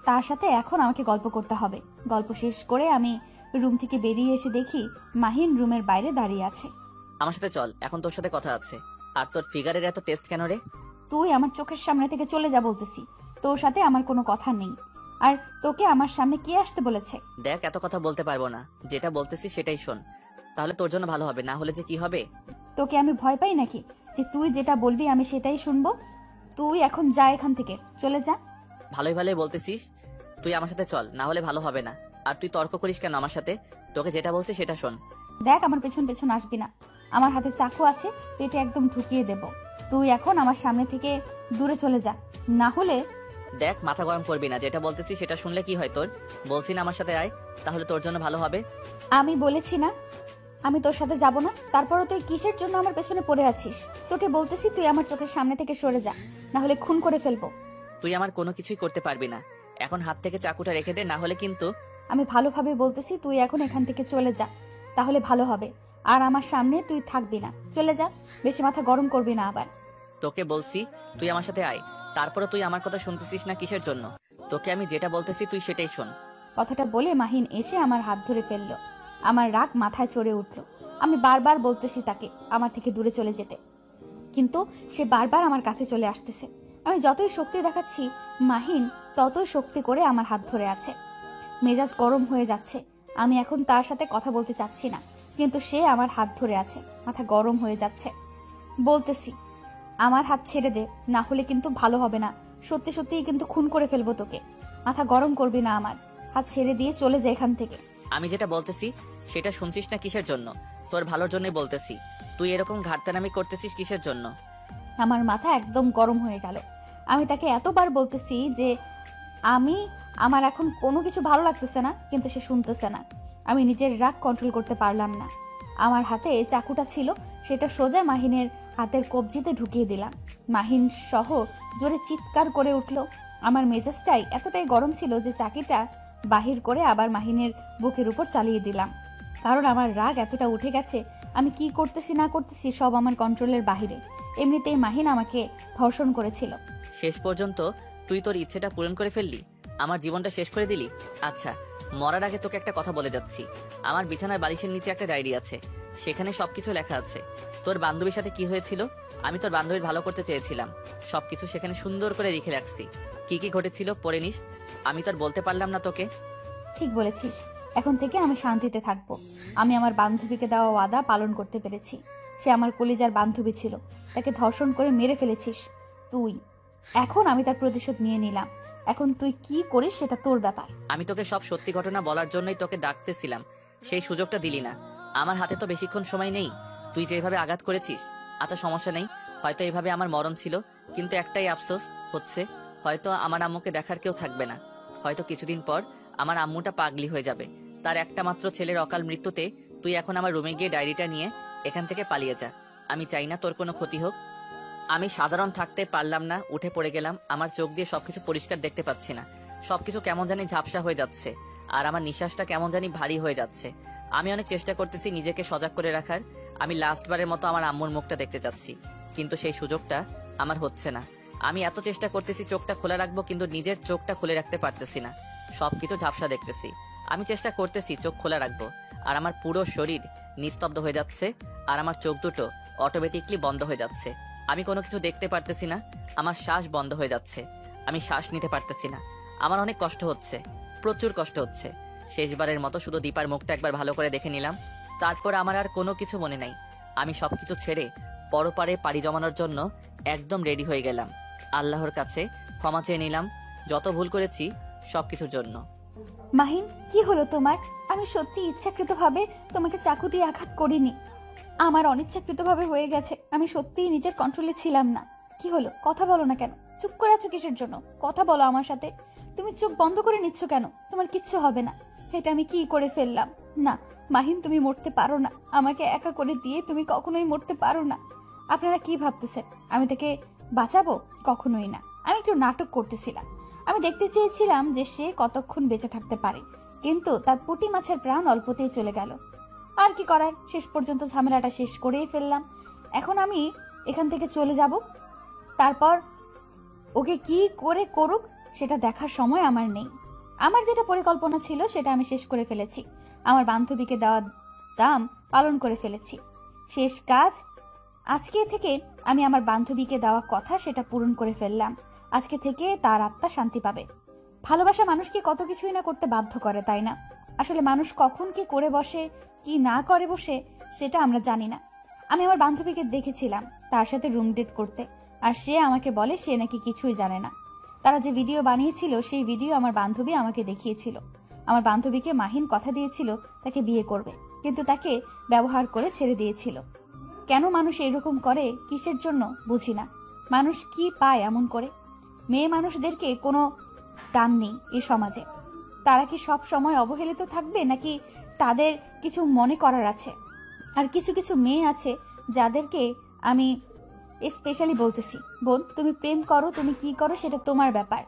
তার সাথে এখন আমাকে গল্প করতে হবে। গল্প শেষ করে আমি রুম থেকে বেরিয়ে এসে দেখি মাহিন রুমের বাইরে দাঁড়িয়ে আছে। আমার সাথে চল, এখন তোর সাথে কথা আছে। আর তোর ফিগারের এত টেস্ট কেন রে? তুই আমার চোখের সামনে থেকে চলে যা বলতেছি। তোর সাথে আমার কোনো কথা নেই। আর তোকে আমার সামনে কে আসতে বলেছে? দেখ, এত কথা বলতে পারবো না। যেটা বলতেছি সেটাই শোন, তাহলে তোর জন্য ভালো হবে। না হলে যে কি হবে? তোকে আমি ভয় পাই নাকি যে তুই যেটা বলবি আমি সেটাই শুনবো? তুই এখন যা, এখান থেকে চলে যা। ভালোই ভালোই বলতেছিস, তুই আমার সাথে চল, না হলে ভালো হবে না। আর তুই তর্ক করিস কেন আমার সাথে? তোকে যেটা বলছি সেটা শোন। দেখ, আমার পেছন পেছন আসবি না। আমার হাতে চাকু আছে, পেটে একদম ঢুকিয়ে দেব। তুই এখন আমার সামনে থেকে দূরে চলে যা, না হলে। দেখ, মাথা গরম করবি না। যেটা বলতেছি সেটা শুনলে কি হয় তোর? বলছি না আমার সাথে আয়, তাহলে তোর জন্য ভালো হবে। আমি বলেছি না আমি তোর সাথে যাব না? তারপরও তুই কিসের জন্য আমার পেছনে পড়ে আছিস? তোকে বলতেছি তুই আমার চোখের সামনে থেকে সরে যা, না হলে খুন করে ফেলবো। তুই আমার কোনো কিছুই করতে পারবি না। এখন হাত থেকে চাকুটা রেখে দে, না হলে কিন্তু। আমি ভালোভাবে বলতেছি তুই এখন এখান থেকে চলে যা, তাহলে ভালো হবে। আর আমার সামনে তুই থাকবি না, চলে যা। বেশি মাথা গরম করবি না আবার। তোকে বলছি তুই আমার সাথে আয়, তারপরে তুই আমার কথা শুনতেছিস না কিসের জন্য? তোকে আমি যেটা বলতেছি তুই সেটাই শোন। কথাটা বলে মাহিন এসে আমার হাত ধরে ফেললো। আমার রাগ মাথায় চড়ে উঠলো। আমি বারবার বলতেছি তাকে আমার থেকে দূরে চলে যেতে, কিন্তু সে বারবার আমার কাছে চলে আসতেছে। আমি যতই শক্তি দেখাচ্ছি, মাহিন ততই শক্তি করে আমার হাত ধরে আছে। মেজাজ গরম হয়ে যাচ্ছে। আমি এখন তার সাথে কথা বলতে চাচ্ছি না, কিন্তু সে আমার হাত ধরে আছে। মাথা গরম হয়ে যাচ্ছে। বলতেছি আমার হাত ছেড়ে দে, না হলে কিন্তু ভালো হবে না। সত্যি সত্যিই কিন্তু খুন করে ফেলবো তোকে। মাথা গরম করবি না আমার। হাত ছেড়ে দিয়ে চলে যা এখান থেকে। আমি যেটা বলতেছি সেটা শুনছিস না কিসের জন্য? তোর ভালোর জন্যই বলতেছি। তুই এরকম ঘাটতানামি করতেছিস কিসের জন্য? আমার মাথা একদম গরম হয়ে গেল। আমি তাকে এতবার বলতেছি যে আমার এখন কোনো কিছু ভালো লাগতেছে না, কিন্তু সে শুনতেছে না। আমি নিজের রাগ কন্ট্রোল করতে পারলাম না। আমার হাতে চাকুটা ছিল, সেটা সোজা মাহিনের হাতের কবজিতে ঢুকিয়ে দিলাম। মাহিন সহ জোরে চিৎকার করে উঠল। আমার মেজাজটাই এতটাই গরম ছিল যে চাকিটা বাহির করে আবার মাহিনের বুকের উপর চালিয়ে দিলাম, কারণ আমার রাগ এতটা উঠে গেছে। আমি কি করতেছি না করতেছি সব আমার কন্ট্রোলের বাহিরে। এমনিতেই মাহিন আমাকে ধর্ষণ করেছিল। শেষ পর্যন্ত তুই তোর ইচ্ছেটা পূরণ করে ফেললি, আমার জীবনটা শেষ করে দিলি। আচ্ছা, মরার আগে তোকে একটা কথা বলে যাচ্ছি। আমার বিছানার বালিশের নিচে একটা ডায়েরি আছে, সেখানে সবকিছু লেখা আছে। তোর বান্ধবীর সাথে কি হয়েছিল, আমি তোর বান্ধবীর ভালো করতে চেয়েছিলাম, সবকিছু সেখানে সুন্দর করে লিখে রাখছি। কি কি ঘটেছিল পড়ে নিস। আমি তোর বলতে পারলাম না তোকে। ঠিক বলেছিস, এখন থেকে আমি শান্তিতে থাকবো। আমি আমার বান্ধবীকে দেওয়া ওয়াদা পালন করতে পেরেছি। সে আমার কলিজার বান্ধবী ছিল, তাকে ধর্ষণ করে মেরে ফেলেছিস তুই। এখন আমি তার প্রতিশোধ নিয়ে নিলাম। এখন তুই কি করিস সেটা তোর ব্যাপার। আমি তোকে সব সত্যি ঘটনা বলার জন্যই তোকে ডাকতেছিলাম, সেই সুযোগটা দিলি না। আমার হাতে তো বেশিক্ষণ সময় নেই। তুই যেভাবে আঘাত করেছিস, আচ্ছা সমস্যা নেই, হয়তো এভাবে আমার মরণ ছিল, কিন্তু একটাই আফসোস হচ্ছে, হয়তো আমার আম্মুকে দেখার কেউ থাকবে না। হয়তো কিছুদিন পর আমার আম্মুটা পাগলি হয়ে যাবে। তার একটা মাত্র ছেলের অকাল মৃত্যুতে তুই এখন আমার রুমে গিয়ে ডায়েরিটা নিয়ে এখান থেকে পালিয়ে যা। আমি চাই না তোর কোনো ক্ষতি হোক। আমি সাধারণ থাকতে পারলাম না, উঠে পড়ে গেলাম। আমার চোখ দিয়ে সবকিছু পরিষ্কার দেখতে পাচ্ছি না, সবকিছু কেমন জানি ঝাপসা হয়ে যাচ্ছে, আর আমার নিঃশ্বাসটা কেমন জানি ভারী হয়ে যাচ্ছে। আমি অনেক চেষ্টা করতেছি নিজেকে সজাগ করে রাখার। আমি লাস্টবারের মতো আমার আম্মুর মুখটা দেখতে চাচ্ছি, কিন্তু সেই সুযোগটা আমার হচ্ছে না। আমি এত চেষ্টা করতেছি চোখটা খোলা রাখবো, কিন্তু নিজের চোখটা খুলে রাখতে পারতেছি না। সবকিছু ঝাপসা দেখতেছি। আমি চেষ্টা করতেছি চোখ খোলা রাখবো, আর আমার পুরো শরীর নিস্তব্ধ হয়ে যাচ্ছে, আর আমার চোখ দুটো অটোমেটিকলি বন্ধ হয়ে যাচ্ছে। আমি কোনো কিছু দেখতে পারতেছি না। আমার শ্বাস বন্ধ হয়ে যাচ্ছে, আমি শ্বাস নিতে পারতেছি না। আমার অনেক কষ্ট হচ্ছে, প্রচুর কষ্ট হচ্ছে। শেষবারের মতো শুধু দীপার মুখটা একবার ভালো করে দেখে নিলাম, তারপর আমার আর কোনো কিছু মনে নাই। আমি সব কিছু ছেড়ে পরপারে পাড়ি জমানোর জন্য একদম রেডি হয়ে গেলাম। আল্লাহর কাছে ক্ষমা চেয়ে নিলাম যত ভুল করেছি সব কিছুর জন্য। মাহিন, কি হলো তোমার? আমি সত্যি ইচ্ছাকৃতভাবে তোমাকে চাকু দিয়ে আঘাত করিনি, আমার অনিচ্ছাকৃতভাবে হয়ে গেছে। আমি সত্যিই নিজের কন্ট্রোলে ছিলাম না। কি হলো, কথা বলো না কেন? চুপ করে আছো কিসের জন্য? কথা বলো আমার সাথে। তুমি চোখ বন্ধ করে নিচ্ছ কেন? তোমার কিচ্ছু হবে না। এটা আমি কি করে ফেললাম? না মাহিন, তুমি মরতে পারো না। আমাকে একা করে দিয়ে তুমি কখনোই মরতে পারো না। আপনারা কি ভাবতেছেন আমি তাকে বাঁচাবো? কখনোই না। আমি একটু নাটক করতেছিলাম। আমি দেখতে চেয়েছিলাম যে সে কতক্ষণ বেঁচে থাকতে পারে, কিন্তু তার পুঁটি মাছের প্রাণ অল্পতেই চলে গেল। আর কি করার, শেষ পর্যন্ত ঝামেলাটা শেষ করেই ফেললাম। এখন আমি এখান থেকে চলে যাব, তারপর ওকে কি করে করুক সেটা দেখার সময় আমার নেই। আমার যেটা পরিকল্পনা ছিল সেটা আমি শেষ করে ফেলেছি। আমার বান্ধবীকে দেওয়া দাম পালন করে ফেলেছি। শেষ কাজ। আজকে থেকে আমি আমার বান্ধবীকে দেওয়া কথা সেটা পূরণ করে ফেললাম। আজকে থেকে তার আত্মা শান্তি পাবে। ভালোবাসা মানুষকে কত কিছুই না করতে বাধ্য করে, তাই না? আসলে মানুষ কখন কি করে বসে, কি না করে বসে, সেটা আমরা জানি না। আমি আমার বান্ধবীকে দেখেছিলাম তার সাথে রুম ডেট করতে, আর সে আমাকে বলে সে নাকি কিছুই জানে না। তারা যে ভিডিও বানিয়েছিল সেই ভিডিও আমার বান্ধবী আমাকে দেখিয়েছিল। আমার বান্ধবীকে মাহিন কথা দিয়েছিল তাকে বিয়ে করবে, কিন্তু তাকে ব্যবহার করে ছেড়ে দিয়েছিল। কেন মানুষ এরকম করে, কিসের জন্য বুঝি না। মানুষ কি পায় এমন করে? মেয়ে মানুষদেরকে কোনো দাম নেই এই সমাজে। তারা কি সব সময় অবহেলিত থাকবে, নাকি তাদের কিছু মনে করার আছে? আর কিছু কিছু মেয়ে আছে যাদেরকে আমি স্পেশালি বলতেছি, বোন তুমি প্রেম করো, তুমি কি করো সেটা তোমার ব্যাপার।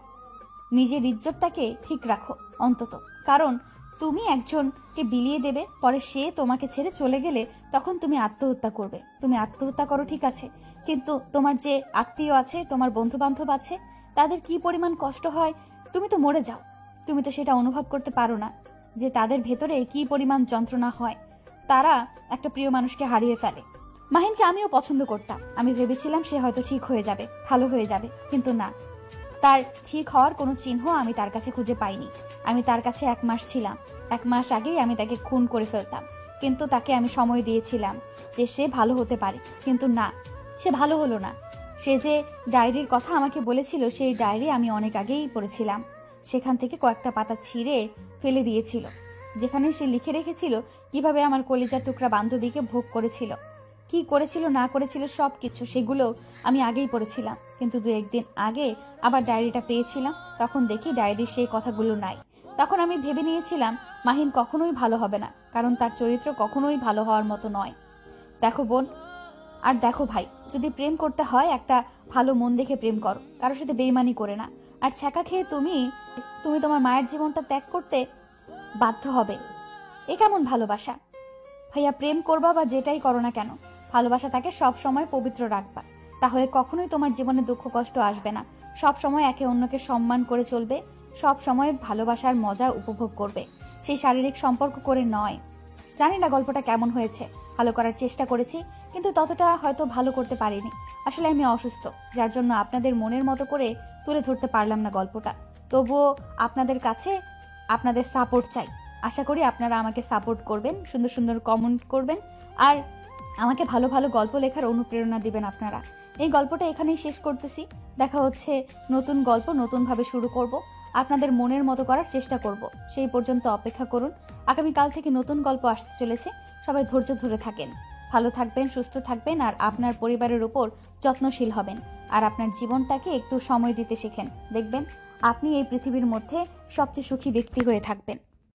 নিজের ইজ্জতটাকে ঠিক রাখো অন্তত, কারণ তুমি একজনকে বিলিয়ে দেবে, পরে সে তোমাকে ছেড়ে চলে গেলে তখন তুমি আত্মহত্যা করবে। তুমি আত্মহত্যা করো ঠিক আছে, কিন্তু তোমার যে আত্মীয় আছে, তোমার বন্ধু বান্ধব আছে, তাদের কি পরিমাণ কষ্ট হয় তুমি তো মরে যাও। তুমি তো সেটা অনুভব করতে পারো না যে তাদের ভেতরে কি পরিমাণ যন্ত্রণা হয়। তারা একটা প্রিয় মানুষকে হারিয়ে ফেলে। মাহিনকে আমিও পছন্দ করতাম। আমি ভেবেছিলাম সে হয়তো ঠিক হয়ে যাবে, ভালো হয়ে যাবে, কিন্তু না, তার ঠিক হওয়ার কোনো চিহ্ন আমি তার কাছে খুঁজে পাইনি। আমি তার কাছে 1 মাস ছিলাম। 1 মাস আগেই আমি তাকে খুন করে ফেলতাম, কিন্তু তাকে আমি সময় দিয়েছিলাম যে সে ভালো হতে পারে, কিন্তু না, সে ভালো হলো না। সে যে ডায়েরির কথা আমাকে বলেছিল সেই ডায়েরি আমি অনেক আগেই পড়েছিলাম। সেখান থেকে কয়েকটা পাতা ছিঁড়ে ফেলে দিয়েছিল, যেখানে সে লিখে রেখেছিল কিভাবে আমার কলিজার টুকরা বান্ধবীকে ভোগ করেছিল, কি করেছিল না করেছিল সব কিছু। সেগুলো আমি আগেই পড়েছিলাম, কিন্তু 2-1 দিন আগে আবার ডায়েরিটা পেয়েছিলাম। তখন দেখি ডায়েরির সেই কথাগুলো নাই। তখন আমি ভেবে নিয়েছিলাম মাহিন কখনোই ভালো হবে না, কারণ তার চরিত্র কখনোই ভালো হওয়ার মতো নয়। দেখো বোন, আর দেখো ভাই, যদি প্রেম করতে হয় একটা ভালো মন দেখে প্রেম করো, কারোর সাথে বেইমানি করে না। আর ছ্যাঁকা খেয়ে তুমি তোমার মায়ের জীবনটা ত্যাগ করতে বাধ্য হবে। এ কেমন ভালোবাসা? ভাইয়া, প্রেম করবা বা যেটাই করো না কেন, ভালোবাসাটাকে সব সময় পবিত্র রাখবা। তাহলে কখনোই তোমার জীবনে দুঃখ কষ্ট আসবে না। সব সময় একে অন্যকে সম্মান করে চলবে, সব সময় ভালোবাসার মজা উপভোগ করবে, সেই শারীরিক সম্পর্ক করে নয়। জানি না গল্পটা কেমন হয়েছে, ভালো করার চেষ্টা করেছি, কিন্তু ততটা হয়তো ভালো করতে পারিনি। আসলে আমি অসুস্থ, যার জন্য আপনাদের মনের মতো করে তুলে ধরতে পারলাম না গল্পটা। তবুও আপনাদের কাছে আপনাদের সাপোর্ট চাই। আশা করি আপনারা আমাকে সাপোর্ট করবেন, সুন্দর সুন্দর কমেন্ট করবেন, আর আমাকে ভালো ভালো গল্প লেখার অনুপ্রেরণা দিবেন আপনারা। এই গল্পটা এখানেই শেষ করতেছি। দেখা হচ্ছে নতুন গল্প, নতুনভাবে শুরু করব। আপনাদের মনের মতো করার চেষ্টা করব। সেই পর্যন্ত অপেক্ষা করুন। আগামীকাল থেকে নতুন গল্প আসতে চলেছে। সবাই ধৈর্য ধরে থাকেন, ভালো থাকবেন, সুস্থ থাকবেন, আর আপনার পরিবারের উপর যত্নশীল হবেন। আর আপনার জীবনটাকে একটু সময় দিতে শেখেন। দেখবেন আপনি এই পৃথিবীর মধ্যে সবচেয়ে সুখী ব্যক্তি হয়ে থাকবেন।